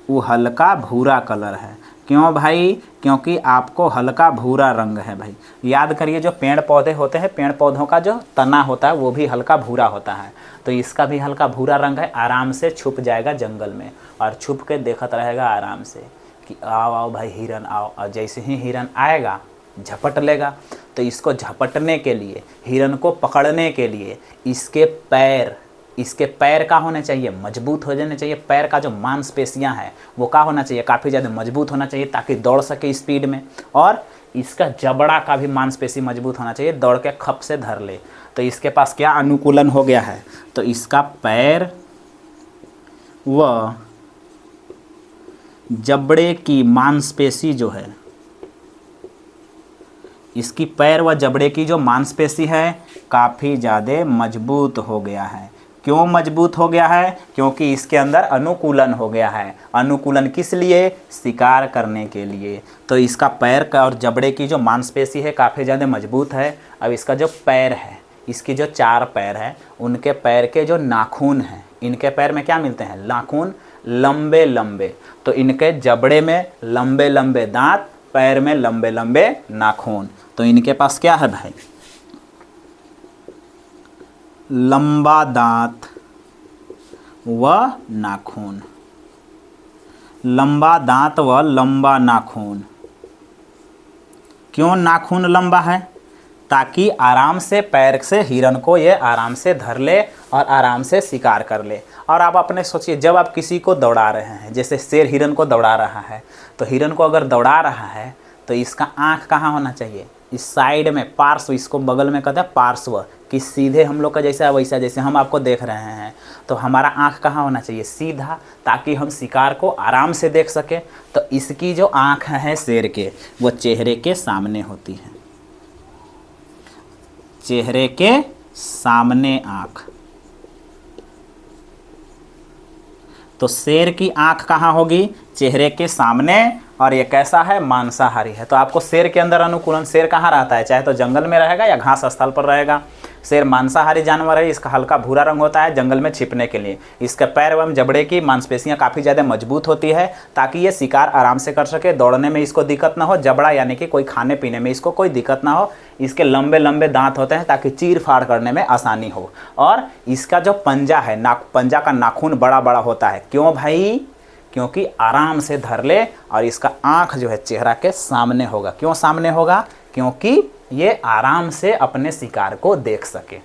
वो हल्का भूरा कलर है। क्यों भाई? क्योंकि आपको हल्का भूरा रंग है भाई। याद करिए जो पेड़ पौधे होते हैं, पेड़ पौधों का जो तना होता है वो भी हल्का भूरा होता है। तो इसका भी हल्का भूरा रंग है। आराम से छुप जाएगा जंगल में और छुप के देखत रहेगा आराम से कि आओ आओ भाई हिरन आओ। और जैसे ही हिरन आएगा झपट लेगा। तो इसको झपटने के लिए, हिरन को पकड़ने के लिए इसके पैर का होने चाहिए, मजबूत हो जाने चाहिए। पैर का जो मांसपेशियां हैं वो का होना चाहिए? काफ़ी ज़्यादा मजबूत होना चाहिए ताकि दौड़ सके स्पीड में। और इसका जबड़ा का भी मांसपेशी मजबूत होना चाहिए, दौड़ के खप से धर ले। तो इसके पास क्या अनुकूलन हो गया है? तो इसका पैर व जबड़े की मांसपेशी जो है, इसकी पैर व जबड़े की जो मांसपेशी है काफ़ी ज़्यादा मजबूत हो गया है। क्यों मजबूत हो गया है? क्योंकि इसके अंदर अनुकूलन हो गया है। अनुकूलन किस लिए? शिकार करने के लिए। तो इसका पैर का और जबड़े की जो मांसपेशी है काफ़ी ज़्यादा मजबूत है। अब इसका जो पैर है, इसकी जो 4 पैर हैं, उनके पैर के जो नाखून हैं, इनके पैर में क्या मिलते हैं? नाखून लंबे लंबे। तो इनके जबड़े में लंबे लंबे दांत, पैर में लंबे लंबे नाखून। तो इनके पास क्या है भाई? लंबा दांत व नाखून, लंबा दांत व लंबा नाखून। क्यों नाखून लंबा है? ताकि आराम से पैर से हिरन को ये आराम से धर ले और आराम से शिकार कर ले। और आप अपने सोचिए, जब आप किसी को दौड़ा रहे हैं, जैसे शेर हिरन को दौड़ा रहा है, तो हिरन को अगर दौड़ा रहा है तो इसका आँख कहाँ होना चाहिए? इस साइड में पार्श्व, इसको बगल में कहते हैं पार्श्व, कि सीधे हम लोग का जैसा वैसा, जैसे हम आपको देख रहे हैं तो हमारा आँख कहाँ होना चाहिए, सीधा, ताकि हम शिकार को आराम से देख सकें। तो इसकी जो आँख है शेर के, वो चेहरे के सामने होती है, चेहरे के सामने आँख। तो शेर की आँख कहाँ होगी, चेहरे के सामने। और ये कैसा है, मांसाहारी है। तो आपको शेर के अंदर अनुकूलन, शेर कहाँ रहता है, चाहे तो जंगल में रहेगा या घास स्थल पर रहेगा। शेर मांसाहारी जानवर है, इसका हल्का भूरा रंग होता है जंगल में छिपने के लिए। इसके पैर एवं जबड़े की मांसपेशियां काफ़ी ज़्यादा मजबूत होती है ताकि ये शिकार आराम से कर सके, दौड़ने में इसको दिक्कत ना हो। जबड़ा यानी कि कोई खाने पीने में इसको कोई दिक्कत ना हो। इसके लंबे लंबे दांत होते हैं ताकि चीर फाड़ करने में आसानी हो। और इसका जो पंजा है, पंजा का नाखून बड़ा बड़ा होता है। क्यों भाई, क्योंकि आराम से धर ले। और इसका आँख जो है चेहरा के सामने होगा। क्यों सामने होगा, क्योंकि ये आराम से अपने शिकार को देख सके।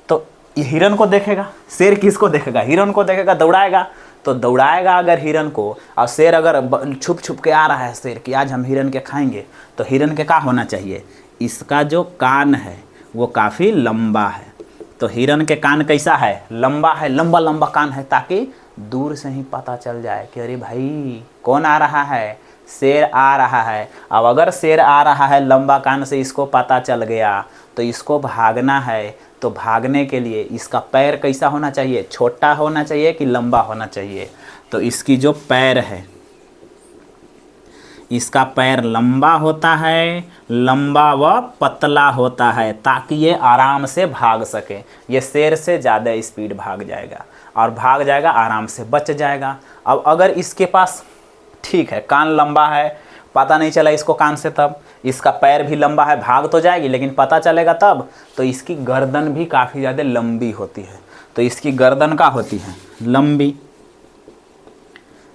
तो ये हिरन को देखेगा, शेर किसको देखेगा, हिरन को देखेगा, दौड़ाएगा। तो दौड़ाएगा अगर हिरन को, और शेर अगर छुप छुप के आ रहा है शेर कि आज हम हिरन के खाएंगे, तो हिरन के क्या होना चाहिए, इसका जो कान है वो काफ़ी लंबा है। तो हिरन के कान कैसा है, लंबा है, लंबा लंबा कान है, ताकि दूर से ही पता चल जाए कि अरे भाई कौन आ रहा है, शेर आ रहा है। अब अगर शेर आ रहा है लंबा कान से, इसको पता चल गया तो इसको भागना है। तो भागने के लिए इसका पैर कैसा होना चाहिए, छोटा होना चाहिए कि लंबा होना चाहिए। तो इसकी जो पैर है, इसका पैर लंबा होता है, लंबा व पतला होता है, ताकि ये आराम से भाग सके। ये शेर से ज़्यादा स्पीड भाग जाएगा और भाग जाएगा, आराम से बच जाएगा। अब अगर इसके पास ठीक है कान लंबा है, पता नहीं चला इसको कान से, तब इसका पैर भी लंबा है, भाग तो जाएगी लेकिन पता चलेगा तब। तो इसकी गर्दन भी काफ़ी ज़्यादा लंबी होती है। तो इसकी गर्दन क्या होती है, लंबी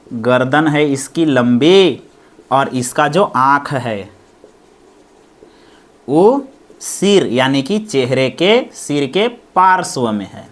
गर्दन है इसकी लंबी। और इसका जो आँख है वो सिर यानी कि चेहरे के सिर के पार्श्व में है।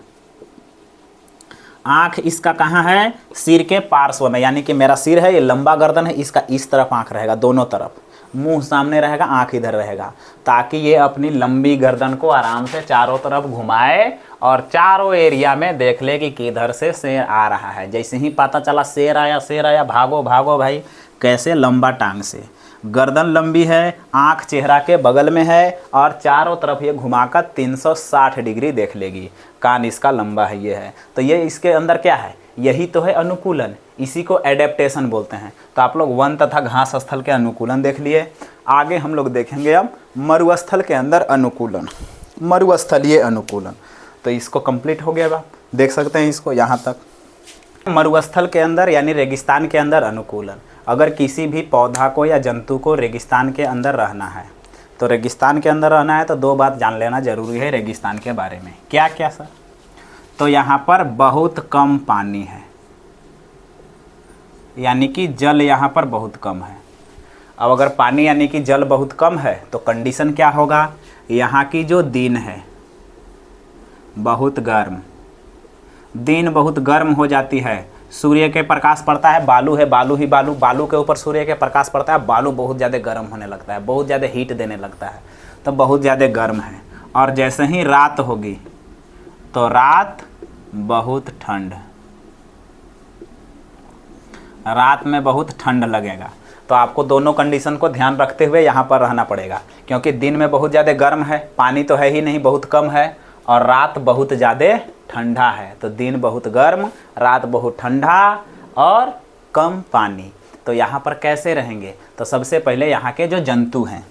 आँख इसका कहाँ है, सिर के पार्श्व में, यानी कि मेरा सिर है, ये लंबा गर्दन है, इसका इस तरफ आँख रहेगा, दोनों तरफ मुंह सामने रहेगा, आँख इधर रहेगा, ताकि ये अपनी लंबी गर्दन को आराम से चारों तरफ घुमाए और चारों एरिया में देख ले कि किधर से शेर आ रहा है। जैसे ही पता चला शेर आया, भागो भागो भाई। कैसे, लंबा टांग से, गर्दन लंबी है, आँख चेहरा के बगल में है और चारों तरफ ये घुमाकर 360 डिग्री देख लेगी। कान इसका लंबा है, ये है। तो ये इसके अंदर क्या है, यही तो है अनुकूलन, इसी को एडेप्टेशन बोलते हैं। तो आप लोग वन तथा घास स्थल के अनुकूलन देख लिए। आगे हम लोग देखेंगे अब मरुस्थल के अंदर अनुकूलन, मरुस्थलीय अनुकूलन। तो इसको कंप्लीट हो गया, आप देख सकते हैं इसको यहाँ तक। मरुस्थल के अंदर यानी रेगिस्तान के अंदर अनुकूलन। अगर किसी भी पौधा को या जंतु को रेगिस्तान के अंदर रहना है, तो रेगिस्तान के अंदर रहना है तो दो बात जान लेना जरूरी है रेगिस्तान के बारे में। क्या क्या सर, तो यहाँ पर बहुत कम पानी है, यानी कि जल यहाँ पर बहुत कम है। अब अगर पानी यानी कि जल बहुत कम है तो कंडीशन क्या होगा, यहाँ की जो दिन है बहुत गर्म, दिन बहुत गर्म हो जाती है। सूर्य के प्रकाश पड़ता है, बालू है, बालू ही बालू, बालू के ऊपर सूर्य के प्रकाश पड़ता है, बालू बहुत ज़्यादा गर्म होने लगता है, बहुत ज़्यादा हीट देने लगता है, तो बहुत ज़्यादा गर्म है। और जैसे ही रात होगी तो रात बहुत ठंड, रात में बहुत ठंड लगेगा। तो आपको दोनों कंडीशन को ध्यान रखते हुए यहाँ पर रहना पड़ेगा, क्योंकि दिन में बहुत ज़्यादा गर्म है, पानी तो है ही नहीं, बहुत कम है, और रात बहुत ज़्यादा ठंडा है। तो दिन बहुत गर्म, रात बहुत ठंडा और कम पानी। तो यहाँ पर कैसे रहेंगे, तो सबसे पहले यहाँ के जो जंतु हैं,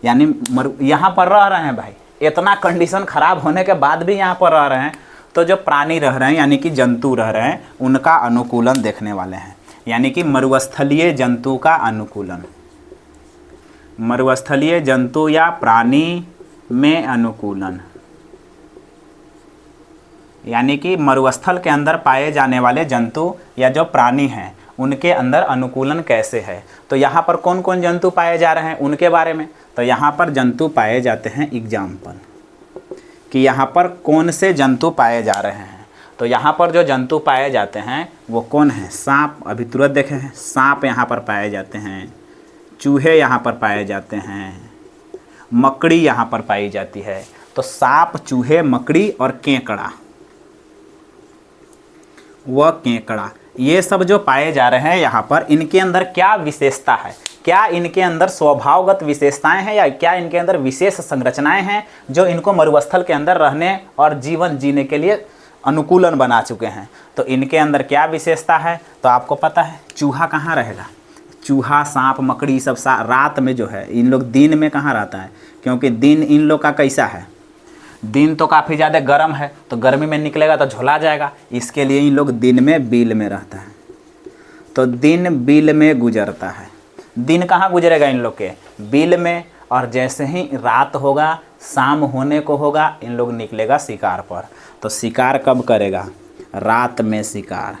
यानी यहाँ पर रह रहे हैं भाई, इतना कंडीशन ख़राब होने के बाद भी यहाँ पर रह रहे हैं, तो जो प्राणी रह रहे हैं यानी कि जंतु रह रहे हैं, उनका अनुकूलन देखने वाले हैं। यानी कि मरुस्थलीय जंतु का अनुकूलन, मरुस्थलीय जंतु या प्राणी में अनुकूलन, यानी कि मरुस्थल के अंदर पाए जाने वाले जंतु या जो प्राणी हैं उनके अंदर अनुकूलन कैसे है। तो यहाँ पर कौन कौन जंतु पाए जा रहे हैं उनके बारे में। तो यहाँ पर जंतु पाए जाते हैं, एग्जाम्पल कि यहाँ पर कौन से जंतु पाए जा रहे हैं। तो यहाँ पर जो जंतु पाए जाते हैं वो कौन है, सांप, अभी तुरंत देखे हैं, सांप यहाँ पर पाए जाते हैं, चूहे यहाँ पर पाए जाते हैं, मकड़ी यहाँ पर पाई जाती है। तो सांप, चूहे, मकड़ी और केकड़ा व केकड़ा, ये सब जो पाए जा रहे हैं यहाँ पर, इनके अंदर क्या विशेषता है, क्या इनके अंदर स्वभावगत विशेषताएं हैं या क्या इनके अंदर विशेष संरचनाएं हैं जो इनको मरुस्थल के अंदर रहने और जीवन जीने के लिए अनुकूलन बना चुके हैं। तो इनके अंदर क्या विशेषता है, तो आपको पता है चूहा कहाँ रहेगा, चूहा, सांप, मकड़ी सब रात में जो है, इन लोग दिन में कहाँ रहता है, क्योंकि दिन इन लोग का कैसा है, दिन तो काफ़ी ज़्यादा गर्म है, तो गर्मी में निकलेगा तो झुला जाएगा, इसके लिए इन लोग दिन में बिल में रहता है। तो दिन बिल में गुजरता है, दिन कहाँ गुजरेगा इन लोग के, बिल में, और जैसे ही रात होगा, शाम होने को होगा, इन लोग निकलेगा शिकार पर। तो शिकार कब करेगा, रात में शिकार,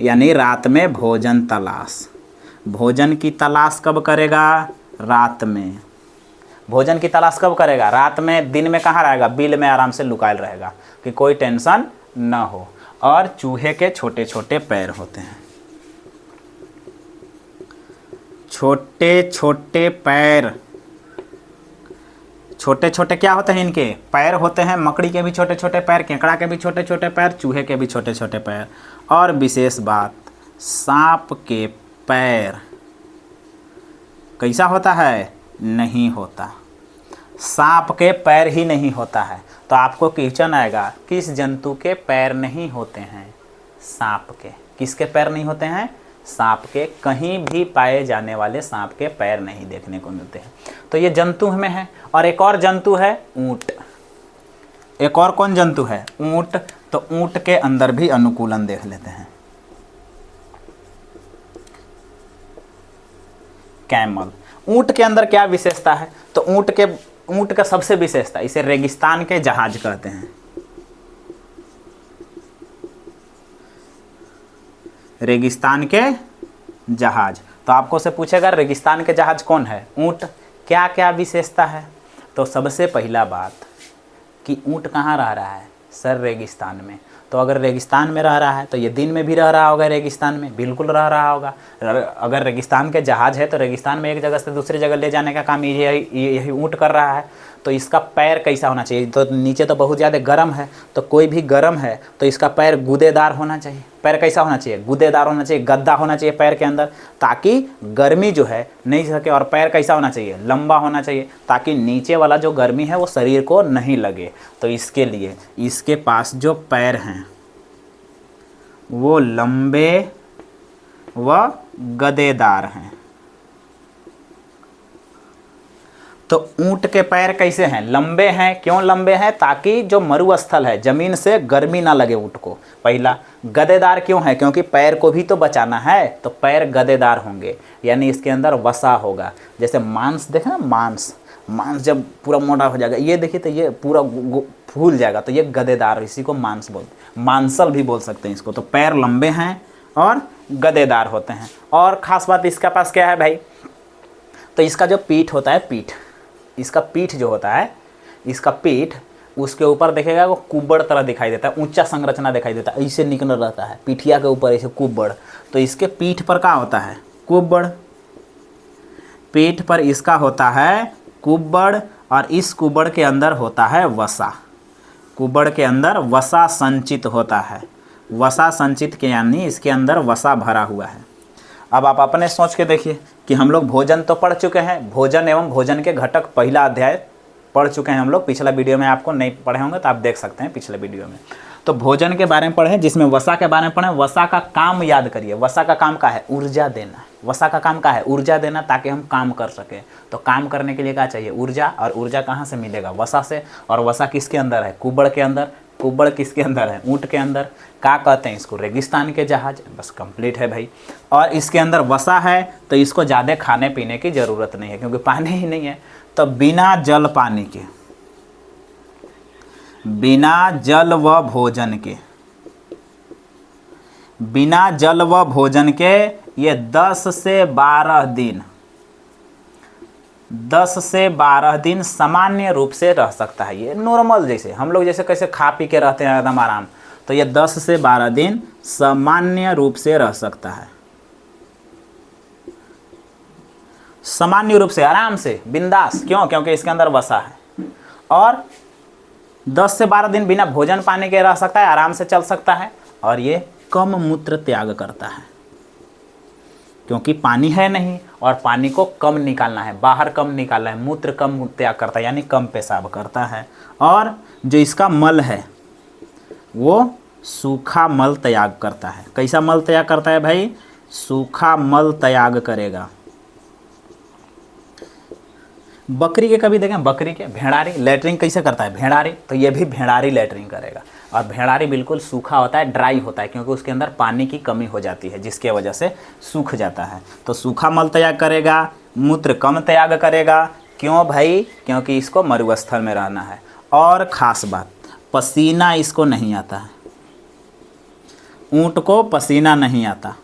यानी रात में भोजन तलाश, भोजन की तलाश कब करेगा, रात में। भोजन की तलाश कब करेगा, रात में। दिन में कहाँ रहेगा, बिल में आराम से लुकायल रहेगा कि कोई टेंशन ना हो। और चूहे के छोटे छोटे पैर होते हैं, छोटे छोटे पैर, छोटे छोटे क्या होते हैं, इनके पैर होते हैं। मकड़ी के भी छोटे छोटे पैर, केकड़ा के भी छोटे छोटे पैर, चूहे के भी छोटे छोटे पैर। और विशेष बात, सांप के पैर कैसा होता है, नहीं होता, सांप के पैर ही नहीं होता है। तो आपको क्वेश्चन आएगा, किस जंतु के पैर नहीं होते हैं, सांप के। किसके पैर नहीं होते हैं, सांप के। कहीं भी पाए जाने वाले सांप के पैर नहीं देखने को मिलते हैं। तो ये जंतु में है। और एक और जंतु है ऊंट। एक और कौन जंतु है, ऊंट। तो ऊंट के अंदर भी अनुकूलन देख लेते हैं। कैमल, ऊंट के अंदर क्या विशेषता है, तो ऊंट का सबसे विशेषता, इसे रेगिस्तान के जहाज कहते हैं। रेगिस्तान के जहाज। तो आपको से पूछेगा रेगिस्तान के जहाज कौन है, ऊंट। क्या क्या विशेषता है, तो सबसे पहला बात कि ऊंट कहाँ रह रहा है, सर रेगिस्तान में। तो अगर रेगिस्तान में रह रहा है तो ये दिन में भी रह रहा होगा, रेगिस्तान में बिल्कुल रह रहा होगा। अगर रेगिस्तान के जहाज है तो रेगिस्तान में एक जगह से दूसरी जगह ले जाने का काम यही ऊंट कर रहा है। तो इसका पैर कैसा होना चाहिए, तो नीचे तो बहुत ज़्यादा गर्म है, तो कोई भी गर्म है तो इसका पैर गूदेदार होना चाहिए। पैर कैसा होना चाहिए, गूदेदार होना चाहिए, गद्दा होना चाहिए पैर के अंदर, ताकि गर्मी जो है नहीं सके। और पैर कैसा होना चाहिए, लंबा होना चाहिए, ताकि नीचे वाला जो गर्मी है वो शरीर को नहीं लगे। तो इसके लिए इसके पास जो पैर हैं वो लंबे व गदेदार हैं। तो ऊंट के पैर कैसे हैं, लंबे हैं। क्यों लंबे हैं, ताकि जो मरुस्थल है, जमीन से गर्मी ना लगे ऊंट को। पहला, गदेदार क्यों है, क्योंकि पैर को भी तो बचाना है, तो पैर गदेदार होंगे, यानी इसके अंदर वसा होगा। जैसे मांस देखें ना, मांस जब पूरा मोटा हो जाएगा, ये देखिए तो ये पूरा फूल जाएगा, तो ये गदेदार, इसी को मांस बोलते, मांसल भी बोल सकते हैं इसको। तो पैर लंबे हैं और गदेदार होते हैं। और ख़ास बात इसके पास क्या है भाई, तो इसका जो पीठ होता है, पीठ, इसका पीठ जो होता है, इसका पीठ, उसके ऊपर देखेगा वो कुब्बड़ तरह दिखाई देता है, ऊंचा संरचना दिखाई देता है, ऐसे निकल रहता है पीठिया के ऊपर ऐसे कुब्बड़। तो इसके पीठ पर क्या होता है, कुब्बड़। पीठ पर इसका होता है कुब्बड़, और इस कुब्बड़ के अंदर होता है वसा। कुब्बड़ के अंदर वसा संचित होता है। वसा संचित के यानी इसके अंदर वसा भरा हुआ है। अब आप अपने सोच के देखिए कि हम लोग भोजन तो पढ़ चुके हैं, भोजन एवं भोजन के घटक पहला अध्याय पढ़ चुके हैं हम लोग। पिछला वीडियो में आपको नहीं पढ़े होंगे तो आप देख सकते हैं पिछले वीडियो में। तो भोजन के बारे में पढ़े, जिसमें वसा के बारे में पढ़े। वसा का काम याद करिए, वसा का काम क्या है, ऊर्जा देना। वसा का काम क्या है, ऊर्जा देना, ताकि हम काम कर सकें। तो काम करने के लिए क्या चाहिए, ऊर्जा। और ऊर्जा कहाँ से मिलेगा, वसा से। और वसा किसके अंदर है, कुब्बड़ के अंदर। कुब्बड़ किसके अंदर है, ऊंट के अंदर। क्या कहते हैं इसको, रेगिस्तान के जहाज। बस कंप्लीट है भाई। और इसके अंदर वसा है तो इसको ज़्यादा खाने पीने की ज़रूरत नहीं है, क्योंकि पानी ही नहीं है। तो बिना जल पानी के, बिना जल व भोजन के, बिना जल व भोजन के ये 10 से 12 दिन, 10 से 12 दिन सामान्य रूप से रह सकता है। ये नॉर्मल, जैसे हम लोग जैसे कैसे खा पी के रहते हैं एकदम आराम, तो ये 10 से 12 दिन सामान्य रूप से रह सकता है। सामान्य रूप से, आराम से, बिंदास। क्यों? क्योंकि इसके अंदर वसा है। और 10 से 12 दिन बिना भोजन पानी के रह सकता है, आराम से चल सकता है। और ये कम मूत्र त्याग करता है, क्योंकि पानी है नहीं और पानी को कम निकालना है, बाहर कम निकालना है, मूत्र कम त्याग करता है, यानी कम पेशाब करता है। और जो इसका मल है वो सूखा मल त्याग करता है। कैसा मल त्याग करता है भाई? सूखा मल त्याग करेगा। बकरी के कभी देखें, बकरी के, भेड़ारी लेटरिन कैसे करता है? भेड़ारी, तो ये भी भेड़ारी लेटरिन करेगा। और भेड़ारी बिल्कुल सूखा होता है, ड्राई होता है, क्योंकि उसके अंदर पानी की कमी हो जाती है, जिसके वजह से सूख जाता है। तो सूखा मल त्याग करेगा, मूत्र कम त्याग करेगा। क्यों भाई? क्योंकि इसको मरुस्थल में रहना है। और ख़ास बात, पसीना इसको नहीं आता है। ऊँट को पसीना नहीं आता।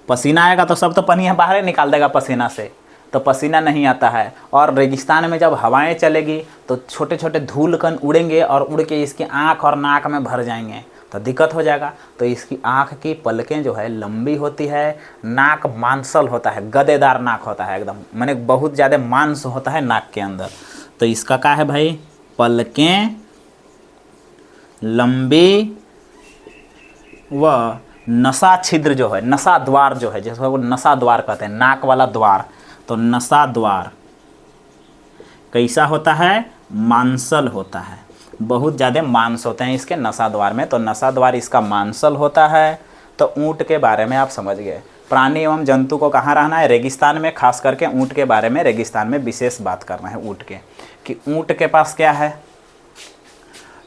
पसीना आएगा तो सब तो पानी बाहर निकाल देगा पसीना से, तो पसीना नहीं आता है। और रेगिस्तान में जब हवाएं चलेगी तो छोटे छोटे धूल कण उड़ेंगे और उड़ के इसकी आँख और नाक में भर जाएंगे, तो दिक्कत हो जाएगा। तो इसकी आँख की पलकें जो है लंबी होती है, नाक मांसल होता है, गदेदार नाक होता है एकदम, माने बहुत ज़्यादा मांस होता है नाक के अंदर। तो इसका क्या है भाई? पलकें लंबी व नसा छिद्र जो है, नसा द्वार जो है, जिसको वो नसा द्वार कहते हैं, नाक वाला द्वार, तो नसा द्वार कैसा होता है? मांसल होता है। बहुत ज़्यादा मांस होते हैं इसके नसा द्वार में, तो नसा द्वार इसका मांसल होता है। तो ऊँट के बारे में आप समझ गए। प्राणी एवं जंतु को कहाँ रहना है? रेगिस्तान में। खास करके ऊँट के बारे में रेगिस्तान में विशेष बात करना है ऊँट के, कि ऊँट के पास क्या है।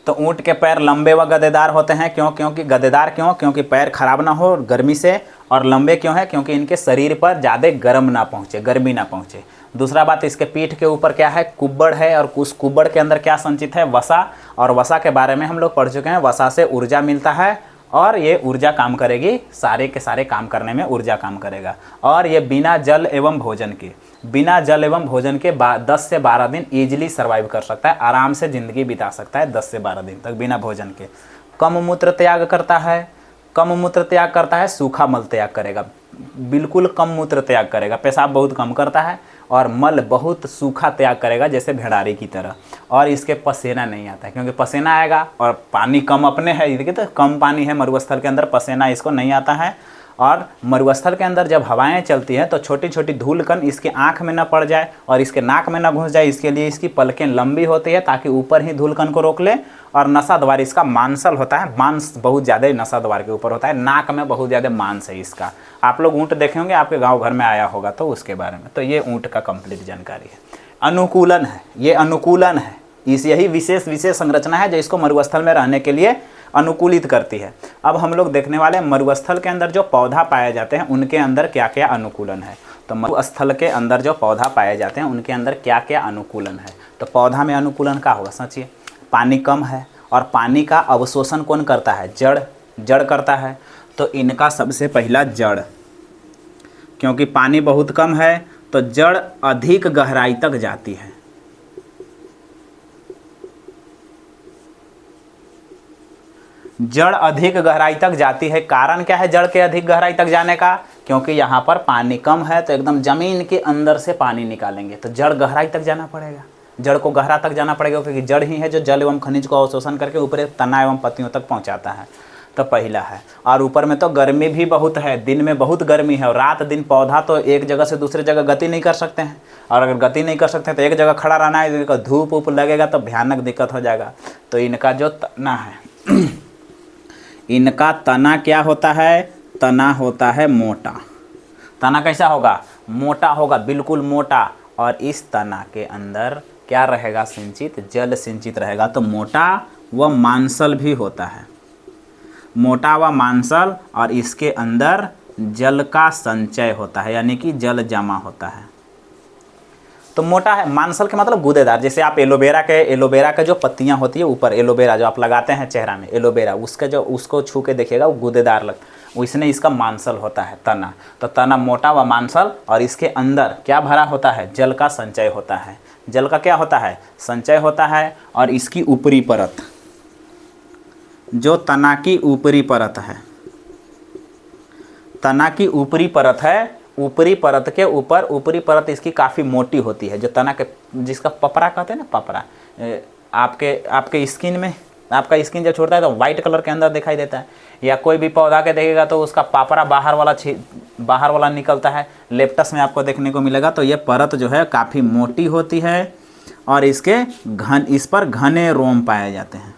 तो ऊँट के पैर लंबे व गदेदार होते हैं। क्यों? क्योंकि गदेदार क्यों? क्योंकि पैर खराब ना हो गर्मी से। और लंबे क्यों है? क्योंकि इनके शरीर पर ज़्यादा गर्मी ना पहुँचे। दूसरा बात, इसके पीठ के ऊपर क्या है? कुब्बड़ है। और उस कुब्बड़ के अंदर क्या संचित है? वसा। और वसा के बारे में हम लोग पढ़ चुके हैं। वसा से ऊर्जा मिलता है और ये ऊर्जा काम करेगी, सारे के सारे काम करने में ऊर्जा काम करेगा। और ये बिना जल एवं भोजन के 10 से 12 दिन ईजिली सर्वाइव कर सकता है, आराम से ज़िंदगी बिता सकता है 10 से 12 दिन तक बिना भोजन के। कम मूत्र त्याग करता है, सूखा मल त्याग करेगा, बिल्कुल कम मूत्र त्याग करेगा, पेशाब बहुत कम करता है और मल बहुत सूखा त्याग करेगा, जैसे भेड़ारी की तरह। और इसके पसीना नहीं आता है, क्योंकि पसीना आएगा और पानी कम अपने है, देखिए तो कम पानी है मरुस्थल के अंदर, पसीना इसको नहीं आता है। और मरुस्थल के अंदर जब हवाएं चलती हैं तो छोटी छोटी धूल कण इसके आँख में न पड़ जाए और इसके नाक में न घुस जाए, इसके लिए इसकी पलकें लंबी होती है, ताकि ऊपर ही धूल कण को रोक ले। और नसा द्वार इसका मांसल होता है, मांस बहुत ज़्यादा नसा द्वार के ऊपर होता है, नाक में बहुत ज़्यादा मांस है इसका। आप लोग ऊँट देखे होंगे, आपके गाँव घर में आया होगा तो उसके बारे में। तो ये ऊँट का कंप्लीट जानकारी है। अनुकूलन है, ये अनुकूलन है, यही विशेष संरचना है जो इसको मरुस्थल में रहने के लिए अनुकूलित करती है। अब हम लोग देखने वाले मरुस्थल के अंदर जो पौधा पाए जाते हैं उनके अंदर क्या क्या अनुकूलन है। तो मरुस्थल के अंदर जो पौधा पाए जाते हैं उनके अंदर क्या क्या अनुकूलन है। तो पौधा में अनुकूलन का होगा? सोचिए, पानी कम है और पानी का अवशोषण कौन करता है? जड़ करता है। तो इनका सबसे पहला जड़, क्योंकि पानी बहुत कम है तो जड़ अधिक गहराई तक जाती है। जड़ अधिक गहराई तक जाती है। कारण क्या है जड़ के अधिक गहराई तक जाने का? क्योंकि यहाँ पर पानी कम है, तो एकदम ज़मीन के अंदर से पानी निकालेंगे, तो जड़ गहराई तक जाना पड़ेगा, जड़ को गहरा तक जाना पड़ेगा, क्योंकि जड़ ही है जो जल एवं खनिज को अवशोषण करके ऊपर तना एवं पत्तियों तक पहुँचाता है। तो पहला है। और ऊपर में तो गर्मी भी बहुत है, दिन में बहुत गर्मी है और रात दिन पौधा तो एक जगह से दूसरी जगह गति नहीं कर सकते हैं। और अगर गति नहीं कर सकते तो एक जगह खड़ा रहना है, तो धूप ऊप लगेगा तो भयानक दिक्कत हो जाएगा। तो इनका जो तना है इनका तना क्या होता है? तना होता है मोटा। तना कैसा होगा? मोटा होगा, बिल्कुल मोटा। और इस तना के अंदर क्या रहेगा? सिंचित, जल सिंचित रहेगा। तो मोटा व मांसल भी होता है, मोटा व मांसल। और इसके अंदर जल का संचय होता है, यानी कि जल जमा होता है। तो मोटा है, मांसल के मतलब गूदेदार। जैसे आप एलोवेरा के जो पत्तियां होती है ऊपर, एलोवेरा जो आप लगाते हैं चेहरा में, एलोवेरा उसको छू के देखिएगा वो गूदेदार उसने इसका मांसल होता है तना। तो तना मोटा व मांसल, और इसके अंदर क्या भरा होता है? जल का संचय होता है। जल का क्या होता है? संचय होता है। और इसकी ऊपरी परत, जो तना की ऊपरी परत है, तना की ऊपरी परत है, ऊपरी परत के ऊपर, ऊपरी परत इसकी काफ़ी मोटी होती है, जो तना के, जिसका पपरा कहते हैं ना, पपरा। आपके स्किन में, आपका स्किन जब छोड़ता है तो वाइट कलर के अंदर दिखाई देता है, या कोई भी पौधा के देखेगा तो उसका पापरा बाहर वाला निकलता है, लेप्टस में आपको देखने को मिलेगा। तो ये परत जो है काफ़ी मोटी होती है और इस पर घने रोम पाए जाते हैं।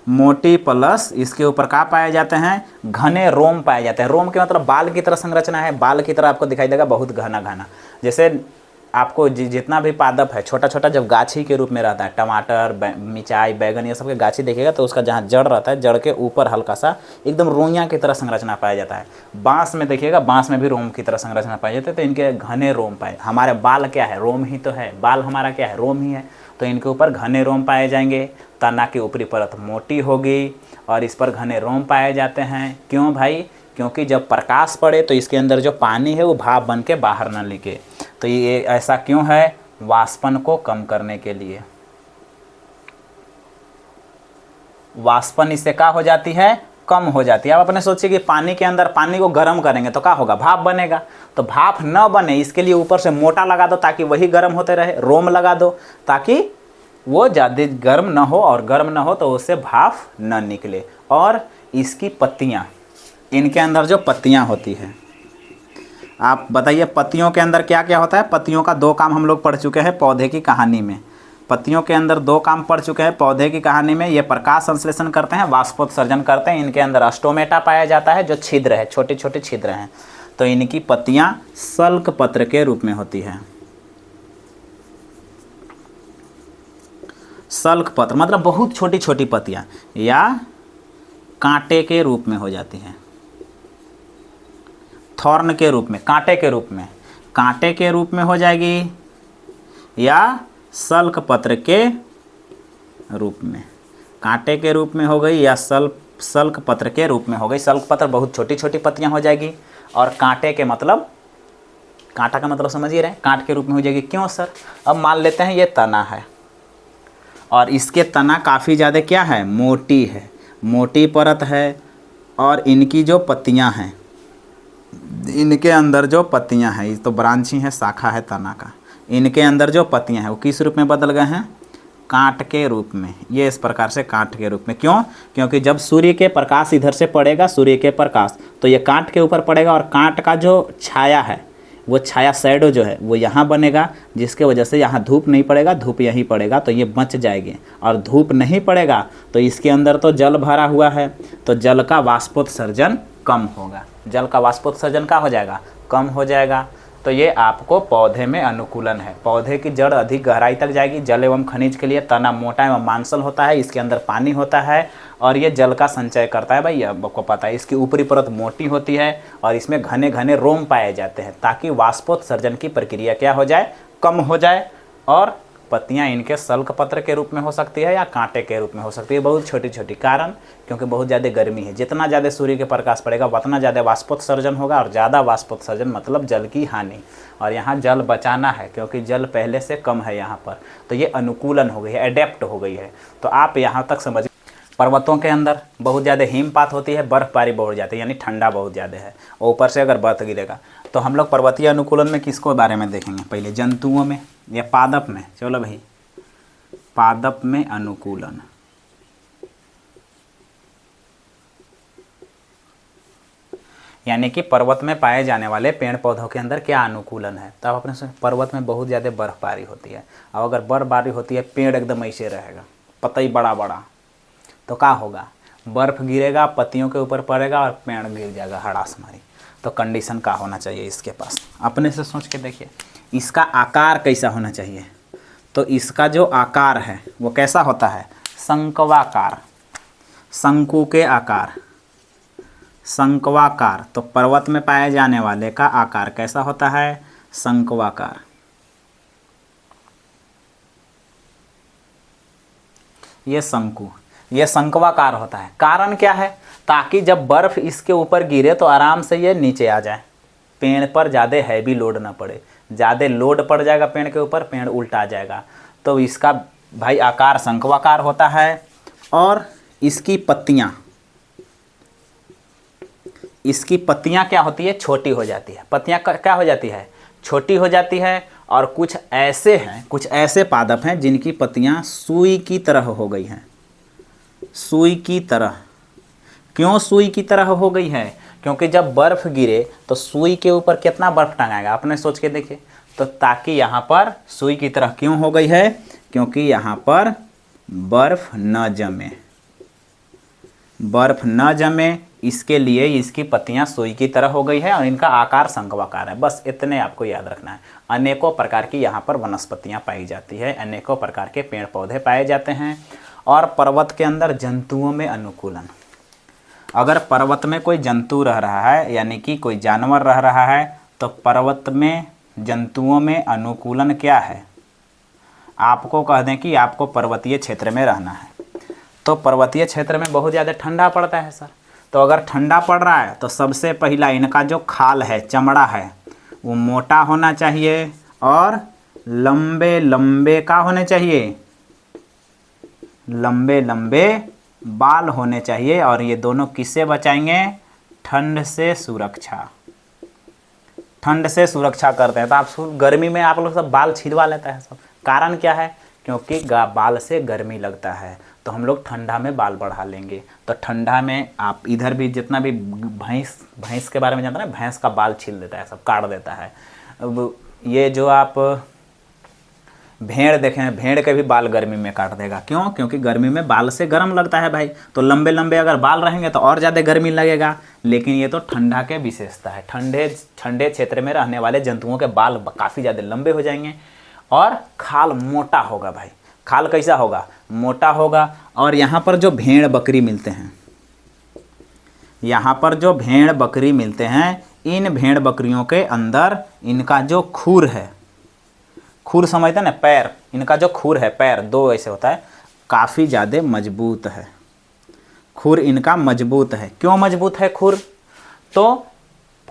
मोटी प्लस इसके ऊपर क्या पाए जाते हैं, घने रोम पाए जाते हैं। रोम के मतलब बाल की तरह संरचना है, बाल की तरह आपको दिखाई देगा, बहुत घना घना। जैसे आपको जितना भी पादप है, छोटा छोटा जब गाछी के रूप में रहता है, टमाटर, मिर्चाई, बैगन, ये सब के गाछी देखिएगा तो उसका जहाँ जड़ रहता है, जड़ के ऊपर हल्का सा एकदम रोइयाँ की तरह संरचना पाया जाता है। बाँस में देखिएगा, बाँस में भी रोम की तरह संरचना पाई जाती है। तो इनके घने रोम पाए, हमारे बाल क्या है, रोम ही तो है, बाल हमारा क्या है, रोम ही है। तो इनके ऊपर घने रोम पाए जाएंगे। तना की ऊपरी परत मोटी होगी और इस पर घने रोम पाए जाते हैं। क्यों भाई? क्योंकि जब प्रकाश पड़े तो इसके अंदर जो पानी है वो भाप बन के बाहर ना निकले। तो ये ऐसा क्यों है? वाष्पन को कम करने के लिए। वाष्पन इससे क्या हो जाती है? कम हो जाती है। अब अपने सोचिए कि पानी के अंदर पानी को गर्म करेंगे तो क्या होगा? भाप बनेगा। तो भाप न बने इसके लिए ऊपर से मोटा लगा दो ताकि वही गर्म होते रहे, रोम लगा दो ताकि वो ज़्यादा गर्म ना हो, और गर्म ना हो तो उससे भाप न निकले। और इसकी पत्तियाँ, इनके अंदर जो पत्तियाँ होती हैं, आप बताइए पत्तियों के अंदर क्या क्या होता है? पत्तियों का दो काम हम लोग पढ़ चुके हैं पौधे की कहानी में। पत्तियों के अंदर दो काम पढ़ चुके हैं पौधे की कहानी में। ये प्रकाश संश्लेषण करते हैं, वाष्पोत्सर्जन करते हैं। इनके अंदर स्टोमेटा पाया जाता है, जो छिद्र है, छोटे छोटे छिद्र हैं। तो इनकी पत्तियां सल्क पत्र के रूप में होती है। सल्क पत्र मतलब बहुत छोटी छोटी पत्तियां, या कांटे के रूप में हो जाती हैं। थॉर्न के रूप में, कांटे के रूप में, कांटे के रूप में हो जाएगी, या सल्क पत्र के रूप में, कांटे के रूप में हो गई, या सल्क पत्र के रूप में हो गई। सल्क पत्र बहुत छोटी छोटी पत्तियां हो जाएगी, और कांटे के मतलब, कांटा का मतलब समझिए रहे, कांट के रूप में हो जाएगी। क्यों सर? अब मान लेते हैं ये तना है और इसके तना काफ़ी ज़्यादा क्या है? मोटी है, मोटी परत है। और इनकी जो पत्तियां हैं, इनके अंदर जो पत्तियां हैं, ये तो ब्रांच ही है, शाखा है तना का। इनके अंदर जो पत्तियां हैं वो किस रूप में बदल गए हैं? कांट के रूप में। ये इस प्रकार से कांट के रूप में। क्यों? क्योंकि जब सूर्य के प्रकाश इधर से पड़ेगा, सूर्य के प्रकाश, तो ये कांट के ऊपर पड़ेगा, और कांट का जो छाया है, वो छाया शैडो जो है वो यहाँ बनेगा, जिसके वजह से यहाँ धूप नहीं पड़ेगा, धूप यहीं पड़ेगा, तो ये बच जाएगी। और धूप नहीं पड़ेगा तो इसके अंदर तो जल भरा हुआ है, तो जल का वाष्पोत्सर्जन कम होगा। जल का वाष्पोत्सर्जन क्या हो जाएगा? कम हो जाएगा। तो ये आपको पौधे में अनुकूलन है। पौधे की जड़ अधिक गहराई तक जाएगी। जल एवं खनिज के लिए तना मोटा एवं मांसल होता है, इसके अंदर पानी होता है और ये जल का संचय करता है। भाई आपको पता है, इसकी ऊपरी परत मोटी होती है और इसमें घने घने रोम पाए जाते हैं, ताकि वाष्पोत्सर्जन की प्रक्रिया क्या हो जाए? कम हो जाए। और पत्तियां इनके सल्क पत्र के रूप में हो सकती है या कांटे के रूप में हो सकती है, बहुत छोटी छोटी। कारण क्योंकि बहुत ज़्यादा गर्मी है, जितना ज़्यादा सूर्य के प्रकाश पड़ेगा उतना ज़्यादा वाष्पोत्सर्जन होगा, और ज़्यादा वाष्पोत्सर्जन मतलब जल की हानि। और यहाँ जल बचाना है क्योंकि जल पहले से कम है यहाँ पर, तो ये अनुकूलन हो गई है, एडेप्ट हो गई है। तो आप यहाँ तक समझ। पर्वतों के अंदर बहुत ज़्यादा हिमपात होती है, बर्फबारी बहुत जाती है, यानी ठंडा बहुत ज़्यादा है, और ऊपर से अगर बर्फ गिरेगा। तो हम लोग पर्वतीय अनुकूलन में किसको बारे में देखेंगे? पहले जंतुओं में या पादप में। चलो भाई, पादप में अनुकूलन। यानी कि पर्वत में पाए जाने वाले पेड़ पौधों के अंदर क्या अनुकूलन है। तो आप अपने पर्वत में बहुत ज़्यादा बर्फबारी होती है, और अगर बर्फबारी होती है, पेड़ एकदम ऐसे रहेगा, पतई बड़ा बड़ा, तो क्या होगा? बर्फ़ गिरेगा, पत्तियों के ऊपर पड़ेगा और पेड़ गिर जाएगा हड़ास मारी। तो कंडीशन क्या होना चाहिए इसके पास? अपने से सोच के देखिए, इसका आकार कैसा होना चाहिए? तो इसका जो आकार है वो कैसा होता है? शंक्वाकार, शंकु के आकार, शंक्वाकार। तो पर्वत में पाए जाने वाले का आकार कैसा होता है? शंक्वाकार। ये शंकु, ये शंक्वाकार होता है। कारण क्या है? ताकि जब बर्फ़ इसके ऊपर गिरे तो आराम से ये नीचे आ जाए, पेड़ पर ज़्यादा हैवी लोड ना पड़े। ज़्यादा लोड पड़ जाएगा पेड़ के ऊपर, पेड़ उल्टा जाएगा। तो इसका भाई आकार शंक्वाकार होता है। और इसकी पत्तियाँ, इसकी पत्तियां क्या होती है, छोटी हो जाती है। पत्तियां क्या हो जाती है, छोटी हो जाती है। और कुछ ऐसे पादप हैं जिनकी पत्तियां सुई की तरह हो गई हैं, सुई की तरह। क्यों सुई की तरह हो गई है, क्योंकि जब बर्फ़ गिरे तो सुई के ऊपर कितना बर्फ़ टंगाएगा, आपने सोच के देखिए। तो ताकि यहाँ पर सुई की तरह क्यों हो गई है, क्योंकि यहाँ पर बर्फ़ न जमे, बर्फ़ न जमे, इसके लिए इसकी पत्तियां सुई की तरह हो गई है और इनका आकार शंक्वाकार है। बस इतने आपको याद रखना है। अनेकों प्रकार की यहाँ पर वनस्पतियाँ पाई जाती है, अनेकों प्रकार के पेड़ पौधे पाए जाते हैं। और पर्वत के अंदर जंतुओं में अनुकूलन, अगर पर्वत में कोई जंतु रह रहा है यानी कि कोई जानवर रह रहा है तो पर्वत में जंतुओं में अनुकूलन क्या है। आपको कह दें कि आपको पर्वतीय क्षेत्र में रहना है, तो पर्वतीय क्षेत्र में बहुत ज़्यादा ठंडा पड़ता है सर। तो अगर ठंडा पड़ रहा है तो सबसे पहला इनका जो खाल है, चमड़ा है, वो मोटा होना चाहिए और लंबे लंबे का होने चाहिए, लंबे लंबे बाल होने चाहिए। और ये दोनों किससे बचाएंगे, ठंड से सुरक्षा, ठंड से सुरक्षा करते हैं। तो आप गर्मी में आप लोग सब बाल छिलवा लेता है सब, कारण क्या है, क्योंकि बाल से गर्मी लगता है। तो हम लोग ठंडा में बाल बढ़ा लेंगे। तो ठंडा में आप इधर भी जितना भी भैंस के बारे में जानते हैं ना, भैंस का बाल छील देता है, सब काट देता है। अब ये जो आप भेड़ देखें, भेड़ के भी बाल गर्मी में काट देगा। क्यों, क्योंकि गर्मी में बाल से गर्म लगता है भाई। तो लंबे लंबे अगर बाल रहेंगे तो और ज़्यादा गर्मी लगेगा। लेकिन ये तो ठंडा के विशेषता है, ठंडे क्षेत्र में रहने वाले जंतुओं के बाल काफ़ी ज़्यादा लंबे हो जाएंगे और खाल मोटा होगा भाई। खाल कैसा होगा, मोटा होगा। और यहाँ पर जो भेड़ बकरी मिलते हैं, यहाँ पर जो भेड़ बकरी मिलते हैं, इन भेड़ बकरियों के अंदर इनका जो खुर है, खुर समझते हैं ना, पैर, इनका जो खुर है, पैर दो ऐसे होता है, काफ़ी ज़्यादा मजबूत है। खुर इनका मजबूत है। क्यों मजबूत है खुर, तो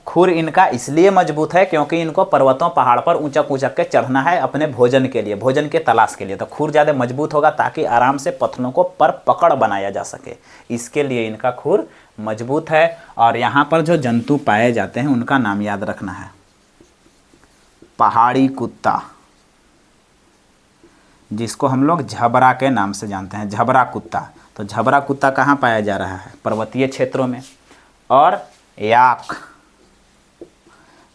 खुर इनका इसलिए मजबूत है क्योंकि इनको पर्वतों पहाड़ पर ऊंचक ऊंचक के चढ़ना है अपने भोजन के लिए, भोजन के तलाश के लिए। तो खुर ज़्यादा मजबूत होगा ताकि आराम से पत्थरों को पर पकड़ बनाया जा सके, इसके लिए इनका खुर मजबूत है। और यहाँ पर जो जंतु पाए जाते हैं उनका नाम याद रखना है, पहाड़ी कुत्ता, जिसको हम लोग झबरा के नाम से जानते हैं, झबरा कुत्ता। तो झबरा कुत्ता कहाँ पाया जा रहा है, पर्वतीय क्षेत्रों में। और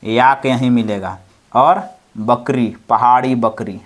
याक यहीं मिलेगा। और बकरी, पहाड़ी बकरी,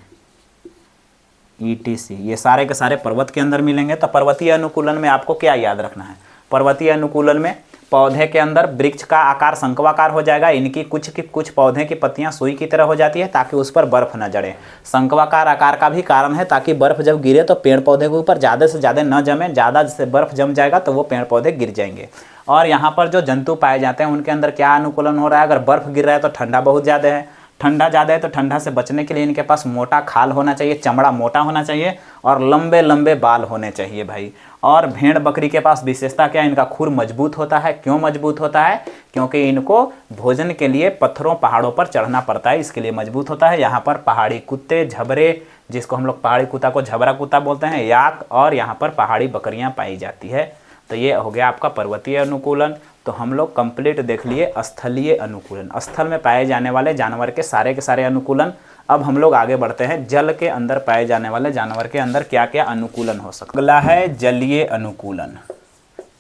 ETC, ये सारे के सारे पर्वत के अंदर मिलेंगे। तो पर्वतीय अनुकूलन में आपको क्या याद रखना है, पर्वतीय अनुकूलन में पौधे के अंदर वृक्ष का आकार शंक्वाकार हो जाएगा। इनकी कुछ पौधे की पत्तियां सुई की तरह हो जाती है ताकि उस पर बर्फ न जड़े। शंक्वाकार आकार का भी कारण है ताकि बर्फ जब गिरे तो पेड़ पौधे के ऊपर ज़्यादा से ज़्यादा न जमे, ज़्यादा से बर्फ जम जाएगा तो वो पेड़ पौधे गिर जाएंगे। और यहाँ पर जो जंतु पाए जाते हैं उनके अंदर क्या अनुकूलन हो रहा है, अगर बर्फ़ गिर रहा है तो ठंडा बहुत ज़्यादा है, ठंडा ज़्यादा है तो ठंडा से बचने के लिए इनके पास मोटा खाल होना चाहिए, चमड़ा मोटा होना चाहिए और लंबे लंबे बाल होने चाहिए भाई। और भेड़ बकरी के पास विशेषता क्या है, इनका खुर मजबूत होता है। क्यों मजबूत होता है, क्योंकि इनको भोजन के लिए पत्थरों पहाड़ों पर चढ़ना पड़ता है, इसके लिए मजबूत होता है। यहाँ पर पहाड़ी कुत्ते, झबरे, जिसको हम लोग पहाड़ी कुत्ता को झबरा कुत्ता बोलते हैं, याक, और यहाँ पर पहाड़ी बकरियाँ पाई जाती है। तो ये हो गया आपका पर्वतीय अनुकूलन। तो हम लोग कंप्लीट देख लिए स्थलीय अनुकूलन, स्थल में पाए जाने वाले जानवर के सारे अनुकूलन। अब हम लोग आगे बढ़ते हैं, जल के अंदर पाए जाने वाले जानवर के अंदर क्या क्या अनुकूलन हो सकता है। अगला है जलीय अनुकूलन,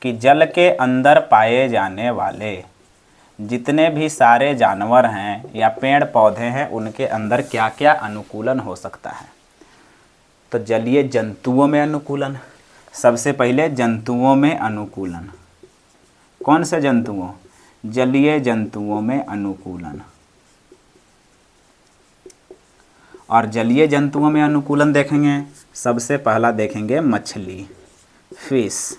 कि जल के अंदर पाए जाने वाले जितने भी सारे जानवर हैं या पेड़ पौधे हैं उनके अंदर क्या क्या अनुकूलन हो सकता है। तो जलीय जंतुओं में अनुकूलन, सबसे पहले जंतुओं में अनुकूलन। कौन से जंतुओं, जलीय जंतुओं में अनुकूलन। और जलीय जंतुओं में अनुकूलन देखेंगे, सबसे पहला देखेंगे मछली, फिश,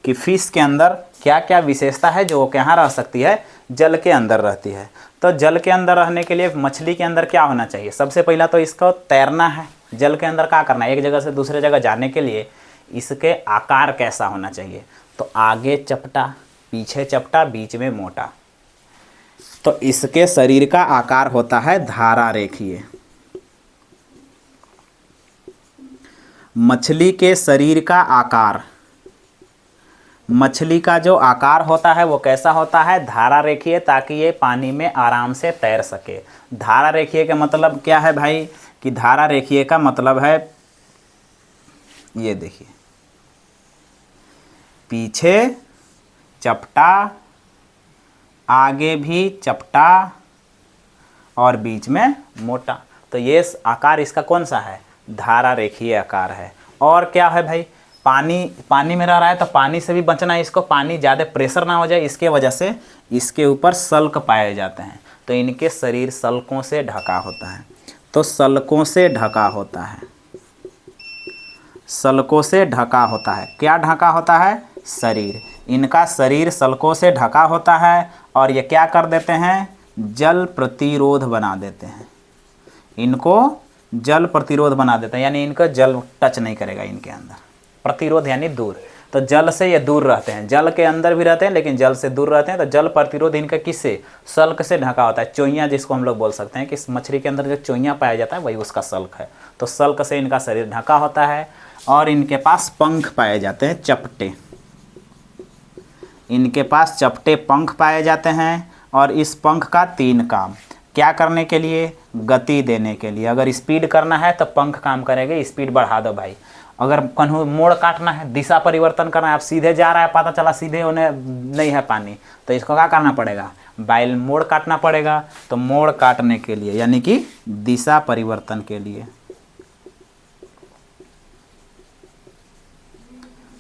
कि फिश के अंदर क्या क्या विशेषता है जो कहाँ रह सकती है, जल के अंदर रहती है। तो जल के अंदर रहने के लिए मछली के अंदर क्या होना चाहिए, सबसे पहला तो इसको तैरना है। जल के अंदर क्या करना है, एक जगह से दूसरे जगह जाने के लिए इसके आकार कैसा होना चाहिए, तो आगे चपटा, पीछे चपटा, बीच में मोटा। तो इसके शरीर का आकार होता है धारा रेखीय। मछली के शरीर का आकार, मछली का जो आकार होता है वो कैसा होता है, धारा रेखीय, ताकि ये पानी में आराम से तैर सके। धारा रेखीय का मतलब क्या है भाई, कि धारा रेखीय का मतलब है, ये देखिए, पीछे चपटा, आगे भी चपटा और बीच में मोटा। तो ये आकार इसका कौन सा है, धारा रेखीय आकार है। और क्या है भाई, पानी में रह रहा है तो पानी से भी बचना है इसको, पानी ज़्यादा प्रेशर ना हो जाए, इसके वजह से इसके ऊपर सल्क पाए जाते हैं। तो इनके शरीर सल्कों से ढका होता है। तो सल्कों से ढका होता है, सल्कों से ढका होता है। क्या ढका होता है, शरीर। इनका शरीर सल्कों से ढका होता है और ये क्या कर देते हैं, जल प्रतिरोध बना देते हैं। इनको जल प्रतिरोध बना देते हैं, यानी इनका जल टच नहीं करेगा इनके अंदर। प्रतिरोध यानी दूर, तो जल से ये दूर रहते हैं, जल के अंदर भी रहते हैं लेकिन जल से दूर रहते हैं। तो जल प्रतिरोध इनका किससे, सल्क से ढका होता है। चोइयाँ जिसको हम लोग बोल सकते हैं कि मछली के अंदर जो चोइयाँ पाया जाता है वही उसका सल्क है। तो सल्क से इनका शरीर ढका होता है और इनके पास पंख पाए जाते हैं, चपटे। इनके पास चपटे पंख पाए जाते हैं और इस पंख का 3 काम, क्या करने के लिए, गति देने के लिए। अगर स्पीड करना है तो पंख काम करेंगे, स्पीड बढ़ा दो भाई। अगर कहीं मोड़ काटना है, दिशा परिवर्तन करना है, आप सीधे जा रहा है, पता चला सीधे होने नहीं है पानी, तो इसको क्या करना पड़ेगा, बाइल मोड़ काटना पड़ेगा। तो मोड़ काटने के लिए यानी कि दिशा परिवर्तन के लिए,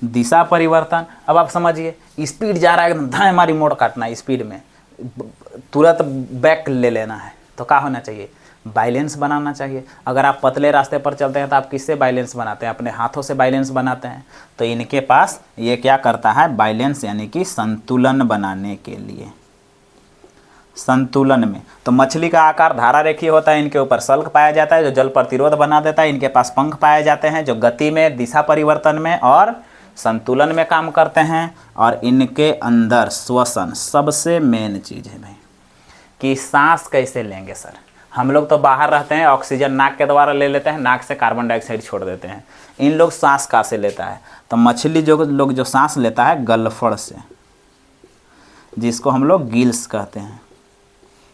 दिशा परिवर्तन। अब आप समझिए, स्पीड जा रहा है एकदम, धाए हमारी मोड़ काटना है स्पीड में, तुरंत बैक ले लेना है, तो क्या होना चाहिए, बैलेंस बनाना चाहिए। अगर आप पतले रास्ते पर चलते हैं तो आप किससे बैलेंस बनाते हैं, अपने हाथों से बैलेंस बनाते हैं। तो इनके पास ये क्या करता है, बैलेंस यानी कि संतुलन बनाने के लिए, संतुलन में। तो मछली का आकार धारा रेखीय होता है, इनके ऊपर सल्क पाया जाता है जो जल प्रतिरोध बना देता है। इनके पास पंख पाए जाते हैं जो गति में, दिशा परिवर्तन में और संतुलन में काम करते हैं। और इनके अंदर श्वसन सबसे मेन चीज़ है भाई, कि सांस कैसे लेंगे सर। हम लोग तो बाहर रहते हैं, ऑक्सीजन नाक के द्वारा ले लेते हैं, नाक से कार्बन डाइऑक्साइड छोड़ देते हैं। इन लोग सांस कहाँ से लेता है, तो मछली जो सांस लेता है गलफड़ से, जिसको हम लोग गिल्स कहते हैं।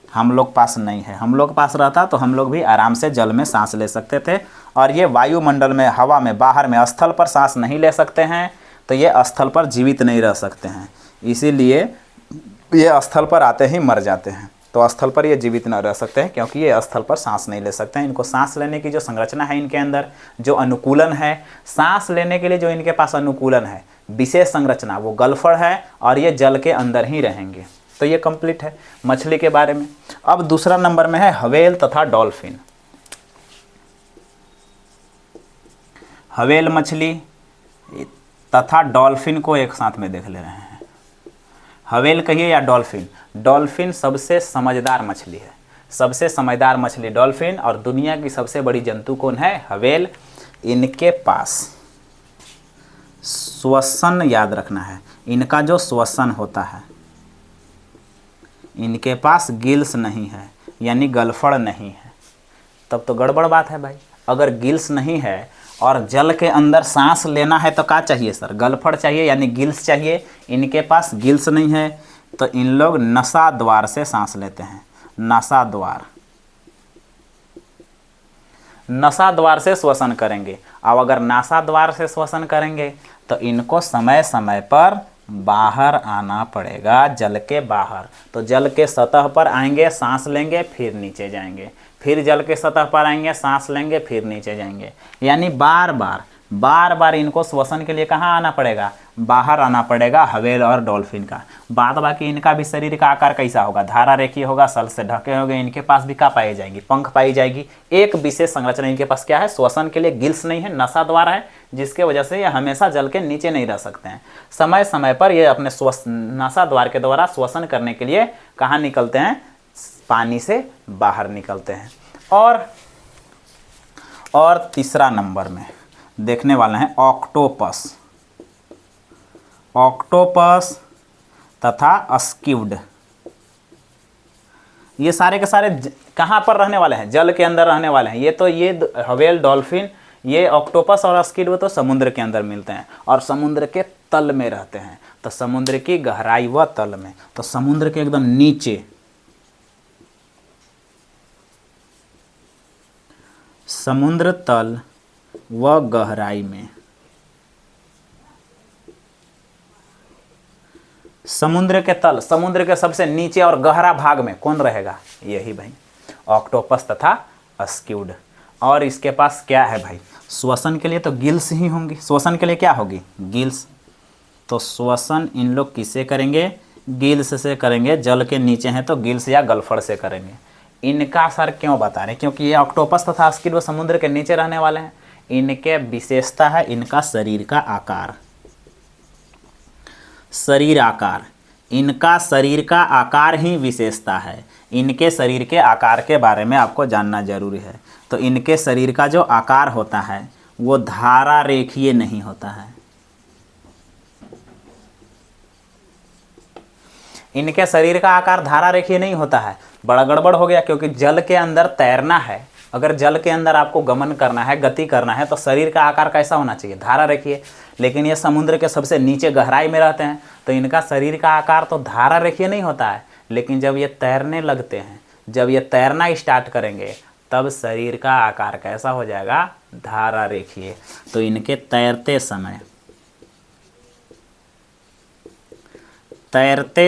हम लोग पास नहीं है, हम लोग पास रहता तो हम लोग भी आराम से जल में सांस ले सकते थे। और ये वायुमंडल में, हवा में, बाहर में, स्थल पर सांस नहीं ले सकते हैं, तो ये स्थल पर जीवित नहीं रह सकते हैं, इसीलिए ये स्थल पर आते ही मर जाते हैं। तो स्थल पर ये जीवित न रह सकते हैं क्योंकि ये स्थल पर सांस नहीं ले सकते हैं। इनको सांस लेने की जो संरचना है इनके अंदर, जो अनुकूलन है, सांस लेने के लिए जो इनके पास अनुकूलन है, विशेष संरचना, वो गलफड़ है और ये जल के अंदर ही रहेंगे। तो ये कंप्लीट है मछली के बारे में। अब दूसरा नंबर में है हवेल तथा डॉल्फिन। हवेल मछली तथा डॉल्फिन को एक साथ में देख ले रहे हैं। हवेल कहिए या डॉल्फिन, डॉल्फिन सबसे समझदार मछली है, सबसे समझदार मछली डॉल्फिन। और दुनिया की सबसे बड़ी जंतु कौन है, हवेल। इनके पास श्वसन, याद रखना है, इनका जो श्वसन होता है, इनके पास गिल्स नहीं है, यानी गलफड़ नहीं है। तब तो गड़बड़ बात है भाई। अगर गिल्स नहीं है और जल के अंदर सांस लेना है तो क्या चाहिए सर, गलफड़ चाहिए, यानी गिल्स चाहिए। इनके पास गिल्स नहीं है, तो इन लोग नसा द्वार से सांस लेते हैं। नसा द्वार, नसा द्वार से श्वसन करेंगे। अब अगर नासा द्वार से श्वसन करेंगे तो इनको समय समय पर बाहर आना पड़ेगा, जल के बाहर। तो जल के सतह पर आएंगे, सांस लेंगे, फिर नीचे जाएंगे, फिर जल के सतह पर आएंगे, सांस लेंगे, फिर नीचे जाएंगे। यानी बार बार इनको श्वसन के लिए कहाँ आना पड़ेगा, बाहर आना पड़ेगा, हवेल और डॉल्फिन का। बाद बाकी इनका भी शरीर का आकार कैसा होगा, धारा रेखीय होगा, सल से ढके होंगे। इनके पास भी क्या पाई जाएगी, पंख पाई जाएगी। एक विशेष संरचना इनके पास क्या है, श्वसन के लिए गिल्स नहीं है, नसा द्वार है, जिसके वजह से ये हमेशा जल के नीचे नहीं रह सकते हैं। समय समय पर ये अपने नसा द्वार के द्वारा श्वसन करने के लिए कहाँ निकलते हैं, पानी से बाहर निकलते हैं। और तीसरा नंबर में देखने वाले हैं ऑक्टोपस। ऑक्टोपस तथा स्क्विड, ये सारे के सारे कहाँ पर रहने वाले हैं, जल के अंदर रहने वाले हैं। ये हवेल, डॉल्फिन ये ऑक्टोपस और स्क्विड तो समुद्र के अंदर मिलते हैं और समुद्र के तल में रहते हैं। तो समुद्र की गहराई व तल में, तो समुद्र के एकदम नीचे, समुद्र तल व गहराई में, समुद्र के तल, समुद्र के सबसे नीचे और गहरा भाग में कौन रहेगा? यही भाई ऑक्टोपस तथा स्क्विड। और इसके पास क्या है भाई? श्वसन के लिए तो गिल्स ही होंगी। श्वसन के लिए क्या होगी? गिल्स। तो श्वसन इन लोग किससे करेंगे? गिल्स से करेंगे। जल के नीचे हैं तो गिल्स या गलफड़ से करेंगे। इनका सर क्यों बता रहे हैं? क्योंकि ये ऑक्टोपस तथा स्क्विड समुद्र के नीचे रहने वाले हैं। इनके विशेषता है इनका शरीर का आकार, शरीर आकार, इनका शरीर का आकार ही विशेषता है। इनके शरीर के आकार के बारे में आपको जानना जरूरी है। तो इनके शरीर का जो आकार होता है वो धारा रेखीय नहीं होता है। इनके शरीर का आकार धारा रेखीय नहीं होता है। बड़ा गड़बड़ हो गया, क्योंकि जल के अंदर तैरना है। अगर जल के अंदर आपको गमन करना है, गति करना है, तो शरीर का आकार कैसा होना चाहिए? धारा रेखीय। लेकिन ये समुद्र के सबसे नीचे गहराई में रहते हैं, तो इनका शरीर का आकार तो धारा रेखीय नहीं होता है। लेकिन जब ये तैरने लगते हैं, जब ये तैरना स्टार्ट करेंगे, तब शरीर का आकार कैसा हो जाएगा? धारा रेखीय। तो इनके तैरते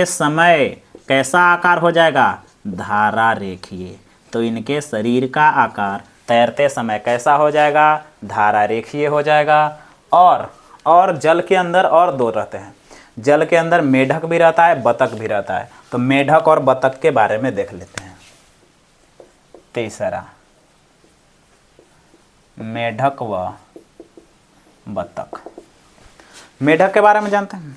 समय कैसा आकार हो जाएगा? धारा रेखीय। तो इनके शरीर का आकार तैरते समय कैसा हो जाएगा? धारा रेखीय हो जाएगा। और जल के अंदर और दो रहते हैं। जल के अंदर मेढक भी रहता है, बतख भी रहता है। तो मेढक और बतख के बारे में देख लेते हैं। तीसरा, मेढक व बतख। मेढक के बारे में जानते हैं?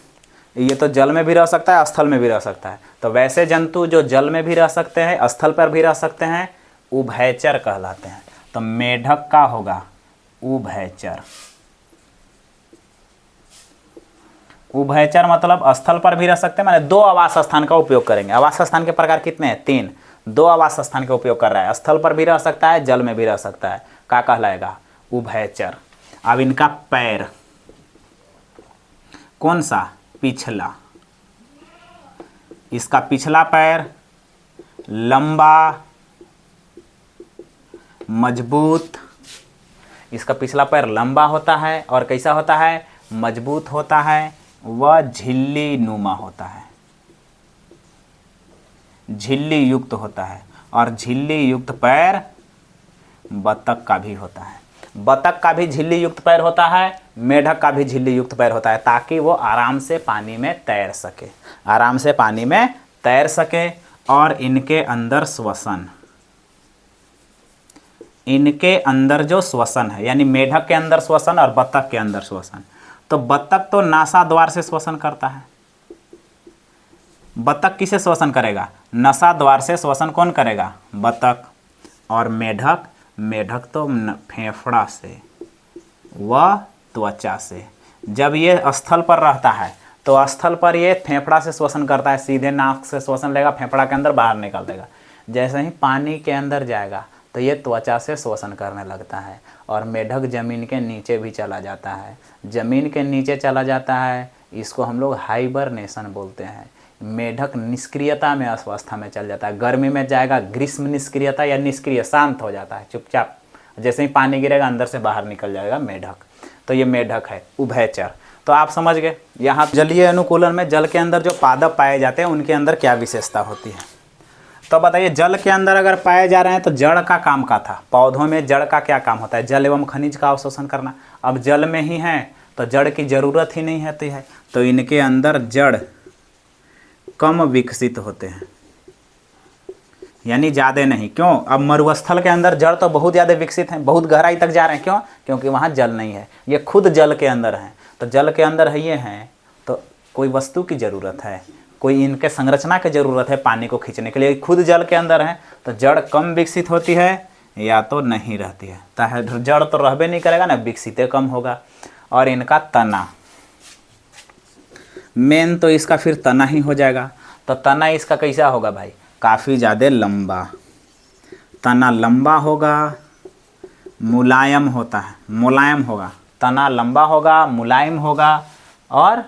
ये तो जल में भी रह सकता है, स्थल में भी रह सकता है। तो वैसे जंतु जो जल में भी रह सकते हैं, स्थल पर भी रह सकते हैं, उभयचर कहलाते हैं। तो मेढक का होगा उभयचर। उभयचर मतलब स्थल पर भी रह सकते हैं, माने दो आवास स्थान का उपयोग करेंगे। आवास स्थान के प्रकार कितने हैं? 3। दो आवास स्थान का उपयोग कर रहा है। स्थल पर भी रह सकता है, जल में भी रह सकता है। क्या कहलाएगा? उभयचर। अब इनका पैर कौन सा? पिछला। इसका पिछला पैर लंबा, मजबूत। इसका पिछला पैर लंबा होता है और कैसा होता है? मजबूत होता है, वह झिल्ली नुमा होता है, झिल्ली युक्त होता है। और झिल्ली युक्त पैर बतख का भी होता है। बतख का भी झिल्ली युक्त पैर होता है, मेढक का भी झिल्ली युक्त पैर होता है, ताकि वो आराम से पानी में तैर सके, आराम से पानी में तैर सके। और इनके अंदर श्वसन, इनके अंदर जो श्वसन है, यानी मेढक के अंदर श्वसन और बतख के अंदर श्वसन। तो बतख तो नासा द्वार से श्वसन करता है। बतख किसे श्वसन करेगा? नसा द्वार से श्वसन कौन करेगा? बतख। और मेढक, मेढक तो फेफड़ा से व त्वचा से। जब ये स्थल पर रहता है तो स्थल पर ये फेफड़ा से श्वसन करता है, सीधे नाक से श्वसन लेगा, फेफड़ा के अंदर बाहर निकाल देगा। जैसे ही पानी के अंदर जाएगा तो ये त्वचा से श्वसन करने लगता है। और मेढक जमीन के नीचे भी चला जाता है। जमीन के नीचे चला जाता है, इसको हम लोग हाइबरनेशन बोलते हैं। मेढक निष्क्रियता में अवस्था में चल जाता है। गर्मी में जाएगा ग्रीष्म निष्क्रियता या निष्क्रिय, शांत हो जाता है, चुपचाप। जैसे ही पानी गिरेगा अंदर से बाहर निकल जाएगा मेढक। तो ये मेढक है उभयचर। तो आप समझ गए। यहाँ जलीय अनुकूलन में जल के अंदर जो पादप पाए जाते हैं उनके अंदर क्या विशेषता होती है। तो बताइए, जल के अंदर अगर पाए जा रहे हैं तो जड़ का काम का था। पौधों में जड़ का क्या काम होता है? जल एवं खनिज का अवशोषण करना। अब जल में ही है तो जड़ की जरूरत ही नहीं होती है। तो इनके अंदर जड़ कम विकसित होते हैं, यानी ज़्यादा नहीं। क्यों? अब मरुस्थल के अंदर जड़ तो बहुत ज़्यादा विकसित हैं, बहुत गहराई तक जा रहे हैं। क्यों? क्योंकि वहाँ जल नहीं है। ये खुद जल के अंदर हैं। तो जल के अंदर है ये हैं तो कोई वस्तु की ज़रूरत है, कोई इनके संरचना की ज़रूरत है पानी को खींचने के लिए। खुद जल के अंदर हैं तो जड़ कम विकसित होती है या तो नहीं रहती है। तो जड़ तो रहबे नहीं करेगा ना, विकसित कम होगा। और इनका तना, मेन तो इसका फिर तना ही हो जाएगा। तो तना इसका कैसा होगा भाई? काफ़ी ज़्यादा लंबा। तना लंबा होगा, मुलायम होता है, मुलायम होगा, तना लंबा होगा, मुलायम होगा और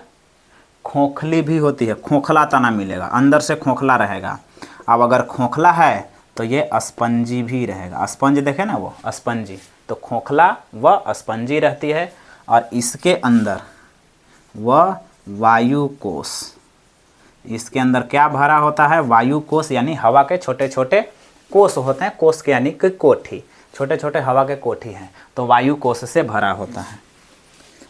खोखली भी होती है, खोखला तना मिलेगा, अंदर से खोखला रहेगा। अब अगर खोखला है तो ये स्पंजी भी रहेगा। स्पंज देखे ना, वो स्पंजी, तो खोखला व स्पंजी रहती है। और इसके अंदर वह वायु कोश, इसके अंदर क्या भरा होता है? वायु कोश, यानी हवा के छोटे छोटे कोश होते हैं। कोश के यानी कि कोठी, छोटे छोटे हवा के कोठी हैं, तो वायु कोश से भरा होता है।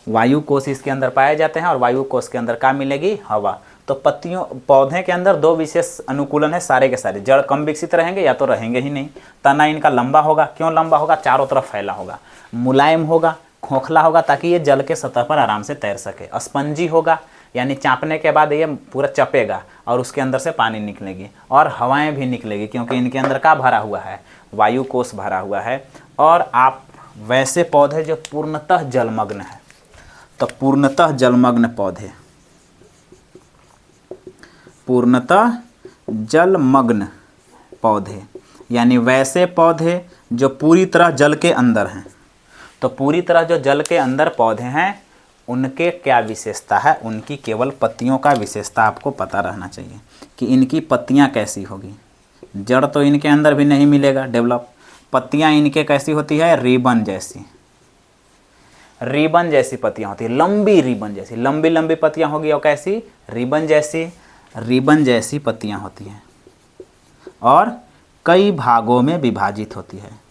वायु कोश इसके अंदर पाए जाते हैं और वायु कोश के अंदर क्या मिलेगी? हवा। तो पत्तियों पौधे के अंदर दो विशेष अनुकूलन है, सारे के सारे। जड़ कम विकसित रहेंगे या तो रहेंगे ही नहीं। तना इनका लंबा होगा, क्यों लंबा होगा? चारों तरफ फैला होगा। मुलायम होगा, खोखला होगा ताकि ये जल के सतह पर आराम से तैर सके। स्पंजी होगा, यानी चापने के बाद ये पूरा चपेगा और उसके अंदर से पानी निकलेगी और हवाएं भी निकलेगी, क्योंकि इनके अंदर क्या भरा हुआ है? वायु कोश भरा हुआ है। और आप वैसे पौधे जो पूर्णतः जलमग्न है, तो पूर्णतः जलमग्न पौधे, पूर्णतः जलमग्न पौधे, यानी वैसे पौधे जो पूरी तरह जल के अंदर हैं। तो पूरी तरह जो जल के अंदर पौधे हैं, उनके क्या विशेषता है? उनकी केवल पत्तियों का विशेषता आपको पता रहना चाहिए कि इनकी पत्तियां कैसी होगी। जड़ तो इनके अंदर भी नहीं मिलेगा डेवलप। पत्तियां इनके कैसी होती है? रिबन जैसी, रिबन जैसी पत्तियां होती है, लंबी रिबन जैसी, लंबी लंबी पत्तियां होगी। और कैसी? रिबन जैसी, रिबन जैसी पत्तियां होती हैं और कई भागों में विभाजित होती है।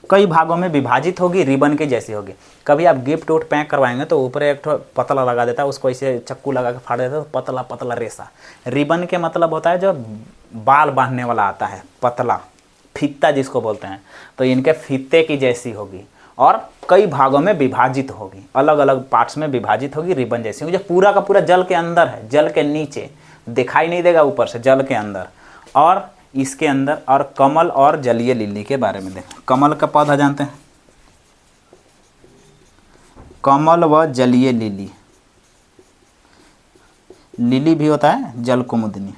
कई भागों में विभाजित होगी, रिबन के जैसी होगी। कभी आप गिफ्ट उफ्ट पैक करवाएंगे तो ऊपर एक पतला लगा देता है, उसको ऐसे चक्कू लगा के फाड़ देता है, तो पतला पतला रेसा। रिबन के मतलब होता है जो बाल बांधने वाला आता है, पतला फीता जिसको बोलते हैं। तो इनके फीते की जैसी होगी और कई भागों में विभाजित होगी, अलग अलग पार्ट्स में विभाजित होगी, रिबन जैसी होगी, जो पूरा का पूरा जल के अंदर है, जल के नीचे दिखाई नहीं देगा, ऊपर से जल के अंदर। और इसके अंदर और कमल और जलीय लिली के बारे में देखें। कमल का पौधा जानते हैं? कमल व जलीय लिली, लिली भी होता है जलकुमुदिनी।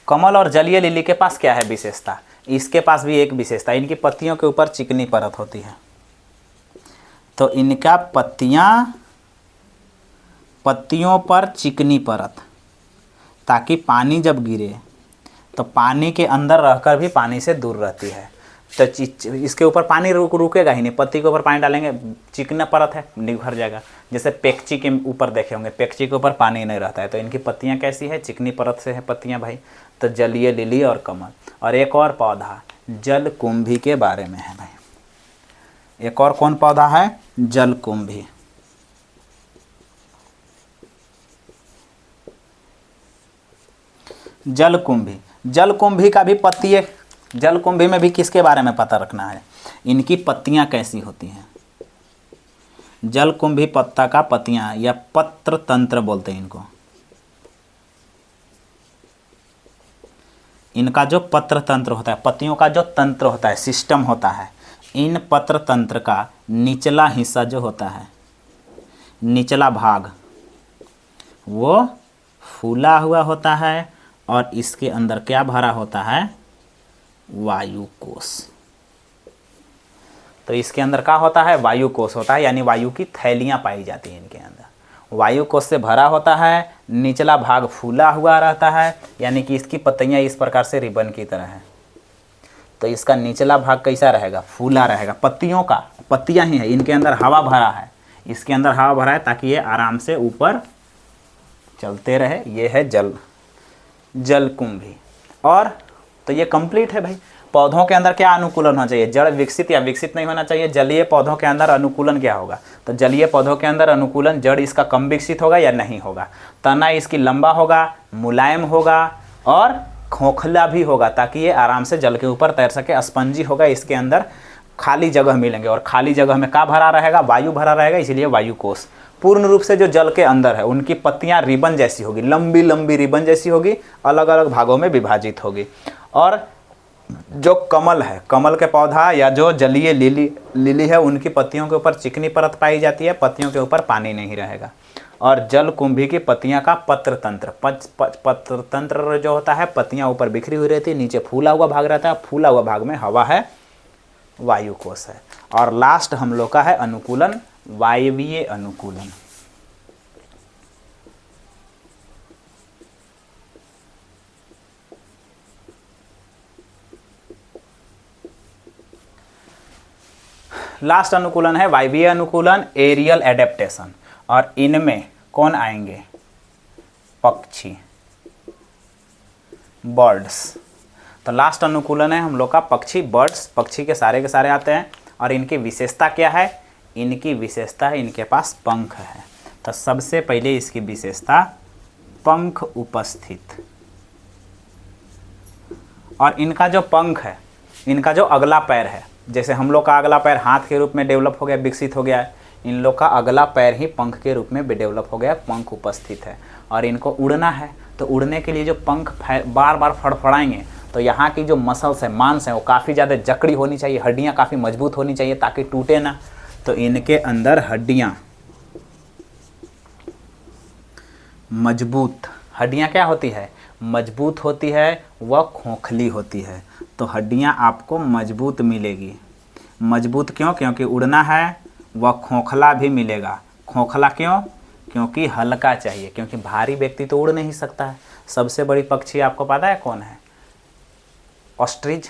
कमल और जलीय लिली के पास क्या है विशेषता? इसके पास भी एक विशेषता, इनकी पत्तियों के ऊपर चिकनी परत होती है। तो इनका पत्तियों पर चिकनी परत, ताकि पानी जब गिरे तो पानी के अंदर रहकर भी पानी से दूर रहती है। तो इसके ऊपर पानी रुकेगा ही नहीं, पत्ती के ऊपर पानी डालेंगे, चिकना परत है, निभर जाएगा। जैसे पेक्ची के ऊपर देखे होंगे, पेक्ची के ऊपर पानी नहीं रहता है। तो इनकी पत्तियां कैसी है? चिकनी परत से है पत्तियां भाई। तो जलीय लिली और कमल। और एक और पौधा जलकुंभी के बारे में है भाई। एक और कौन पौधा है? जलकुंभी। जलकुंभी, जलकुंभी का भी पत्ती है। जलकुंभी में भी किसके बारे में पता रखना है? इनकी पत्तियां कैसी होती हैं। जलकुंभी पत्ता का पत्तियां या पत्र तंत्र बोलते हैं इनको। इनका जो पत्र तंत्र होता है, पत्तियों का जो तंत्र होता है, सिस्टम होता है, इन पत्र तंत्र का निचला हिस्सा जो होता है, निचला भाग, वो फूला हुआ होता है और इसके अंदर क्या भरा होता है? वायु कोश। तो इसके अंदर क्या होता है? वायु कोश होता है, यानी वायु की थैलियां पाई जाती हैं इनके अंदर। वायु कोश से भरा होता है, निचला भाग फूला हुआ रहता है, यानी कि इसकी पत्तियां इस प्रकार से रिबन की तरह है। तो इसका निचला भाग कैसा रहेगा? फूला रहेगा। पत्तियों का, पत्तियां ही है, इनके अंदर हवा भरा है, इसके अंदर हवा भरा है ताकि ये आराम से ऊपर चलते रहे। ये है जलकुंभी। और तो ये कंप्लीट है भाई। पौधों के अंदर क्या अनुकूलन होना चाहिए? जड़ विकसित या विकसित नहीं होना चाहिए। जलीय पौधों के अंदर अनुकूलन क्या होगा? तो जलीय पौधों के अंदर अनुकूलन, जड़ इसका कम विकसित होगा या नहीं होगा। तना इसकी लंबा होगा, मुलायम होगा और खोखला भी होगा, ताकि ये आराम से जल के ऊपर तैर सके। स्पंजी होगा, इसके अंदर खाली जगह मिलेंगे और खाली जगह में क्या भरा रहेगा? वायु भरा रहेगा, इसीलिए वायु कोश। पूर्ण रूप से जो जल के अंदर है, उनकी पत्तियां रिबन जैसी होगी, लंबी लंबी रिबन जैसी होगी, अलग अलग भागों में विभाजित होगी। और जो कमल है, कमल के पौधा या जो जलीय लिली है, उनकी पत्तियों के ऊपर चिकनी परत पाई जाती है, पत्तियों के ऊपर पानी नहीं रहेगा। और जल कुंभी की पत्तियां का पत्र तंत्र, पत्र तंत्र जो होता है, पत्तियां ऊपर बिखरी हुई रहती है, नीचे फूला हुआ भाग रहता है, फूला हुआ भाग में हवा है, वायु कोश है। और लास्ट हम लोग का है अनुकूलन, वायवीय अनुकूलन। लास्ट अनुकूलन है वायवीय अनुकूलन, एरियल एडेप्टेशन। और इनमें कौन आएंगे? पक्षी, बर्ड्स। तो लास्ट अनुकूलन है हम लोग का पक्षी, बर्ड्स। पक्षी के सारे आते हैं। और इनकी विशेषता क्या है? इनकी विशेषता है इनके पास पंख है। तो सबसे पहले इसकी विशेषता पंख उपस्थित। और इनका जो पंख है, इनका जो अगला पैर है, जैसे हम लोग का अगला पैर हाथ के रूप में डेवलप हो गया, विकसित हो गया है, इन लोग का अगला पैर ही पंख के रूप में भी डेवलप हो गया, पंख उपस्थित है। और इनको उड़ना है, तो उड़ने के लिए जो पंख बार बार फड़फड़ाएंगे, तो यहाँ की जो मसल्स है, मांस है, वो काफ़ी ज़्यादा जकड़ी होनी चाहिए, हड्डियाँ काफ़ी मजबूत होनी चाहिए ताकि टूटे ना। तो इनके अंदर हड्डियाँ मजबूत, हड्डियाँ क्या होती है? मजबूत होती है, वह खोखली होती है। तो हड्डियाँ आपको मजबूत मिलेगी। मजबूत क्यों? क्योंकि उड़ना है। वह खोखला भी मिलेगा। खोखला क्यों? क्योंकि हल्का चाहिए, क्योंकि भारी व्यक्ति तो उड़ नहीं सकता है। सबसे बड़ी पक्षी आपको पता है कौन है? ऑस्ट्रिच।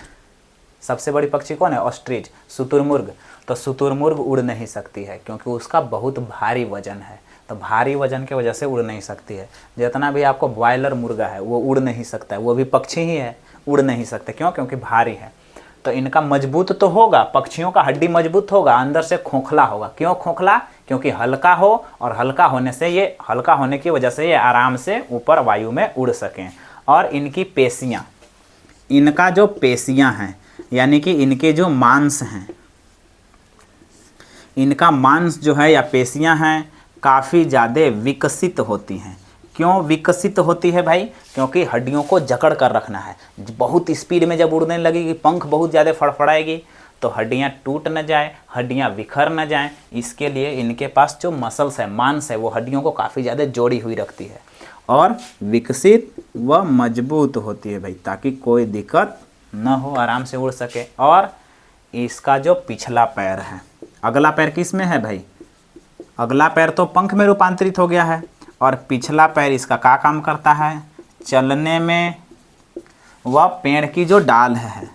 सबसे बड़ी पक्षी कौन है? ऑस्ट्रिच, शुतुरमुर्ग। तो शुतुरमुर्ग उड़ नहीं सकती है क्योंकि उसका बहुत भारी वजन है। तो भारी वजन के वजह से उड़ नहीं सकती है। जितना भी आपको ब्रॉयलर मुर्गा है वो उड़ नहीं सकता है, वो भी पक्षी ही है, उड़ नहीं सकते। क्यों? क्योंकि भारी है। तो इनका मजबूत तो होगा, पक्षियों का हड्डी मजबूत होगा, अंदर से खोखला होगा। क्यों खोखला? क्योंकि हल्का हो, और हल्का होने से ये, हल्का होने की वजह से ये आराम से ऊपर वायु में उड़ सकें। और इनकी पेशियाँ, इनका जो पेशियाँ हैं, यानी कि इनके जो मांस हैं, इनका मांस जो है या पेशियाँ हैं, काफ़ी ज़्यादा विकसित होती हैं। क्यों विकसित होती है भाई? क्योंकि हड्डियों को जकड़ कर रखना है। बहुत स्पीड में जब उड़ने लगेगी, पंख बहुत ज़्यादा फड़फड़ाएगी, तो हड्डियाँ टूट न जाए, हड्डियाँ बिखर न जाएं, इसके लिए इनके पास जो मसल्स है, मांस है, वो हड्डियों को काफ़ी ज़्यादा जोड़ी हुई रखती है। और विकसित व मजबूत होती है भाई, ताकि कोई दिक्कत न हो, आराम से उड़ सके। और इसका जो पिछला पैर है, अगला पैर किस में है भाई? अगला पैर तो पंख में रूपांतरित हो गया है। और पिछला पैर इसका क्या काम करता है? चलने में, वह पेड़ की जो डाल है,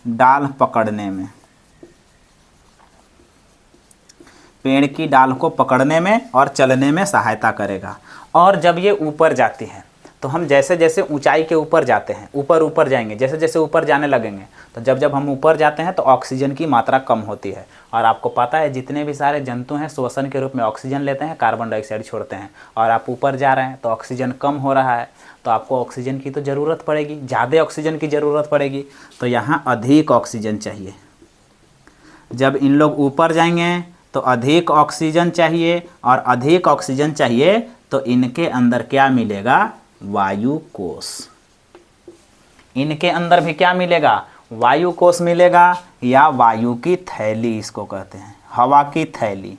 डाल पकड़ने में, पेड़ की डाल को पकड़ने में और चलने में सहायता करेगा। और जब ये ऊपर जाती है, तो हम जैसे जैसे ऊंचाई के ऊपर जाते हैं, ऊपर ऊपर जाएंगे, जैसे जैसे ऊपर जाने लगेंगे, तो जब जब हम ऊपर जाते हैं तो ऑक्सीजन की मात्रा कम होती है। और आपको पता है जितने भी सारे जंतु हैं श्वसन के रूप में ऑक्सीजन लेते हैं, कार्बन डाइऑक्साइड छोड़ते हैं। और आप ऊपर जा रहे हैं तो ऑक्सीजन कम हो रहा है, तो आपको ऑक्सीजन की तो ज़रूरत पड़ेगी, ज़्यादा ऑक्सीजन की ज़रूरत पड़ेगी। तो यहाँ अधिक ऑक्सीजन चाहिए। जब इन लोग ऊपर जाएंगे तो अधिक ऑक्सीजन चाहिए, और अधिक ऑक्सीजन चाहिए तो इनके अंदर क्या मिलेगा? वायु कोश। इनके अंदर भी क्या मिलेगा? वायु कोश मिलेगा, या वायु की थैली इसको कहते हैं, हवा की थैली।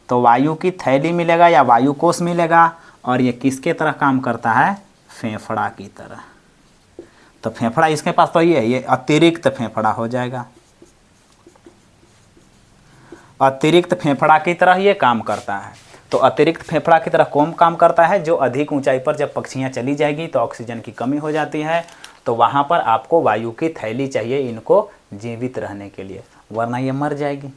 तो वायु की थैली मिलेगा या वायु कोश मिलेगा। और ये किसके तरह काम करता है? फेफड़ा की तरह। तो फेफड़ा इसके पास तो ये अतिरिक्त फेफड़ा हो जाएगा, अतिरिक्त फेफड़ा की तरह ये काम करता है। तो अतिरिक्त फेफड़ा की तरह कौन काम करता है? जो अधिक ऊंचाई पर जब पक्षियाँ चली जाएगी तो ऑक्सीजन की कमी हो जाती है, तो वहाँ पर आपको वायु की थैली चाहिए इनको जीवित रहने के लिए, वरना ये मर जाएगी।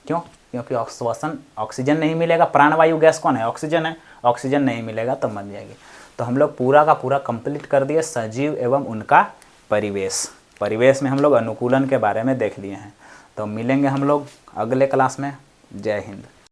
क्यों? क्योंकि श्वसन, ऑक्सीजन नहीं मिलेगा। प्राणवायु गैस कौन है? ऑक्सीजन है। ऑक्सीजन नहीं मिलेगा तो मर जाएगी। तो हम लोग पूरा का पूरा कंप्लीट कर दिए सजीव एवं उनका परिवेश। परिवेश में हम लोग अनुकूलन के बारे में देख लिए हैं। तो मिलेंगे हम लोग अगले क्लास में। जय हिंद।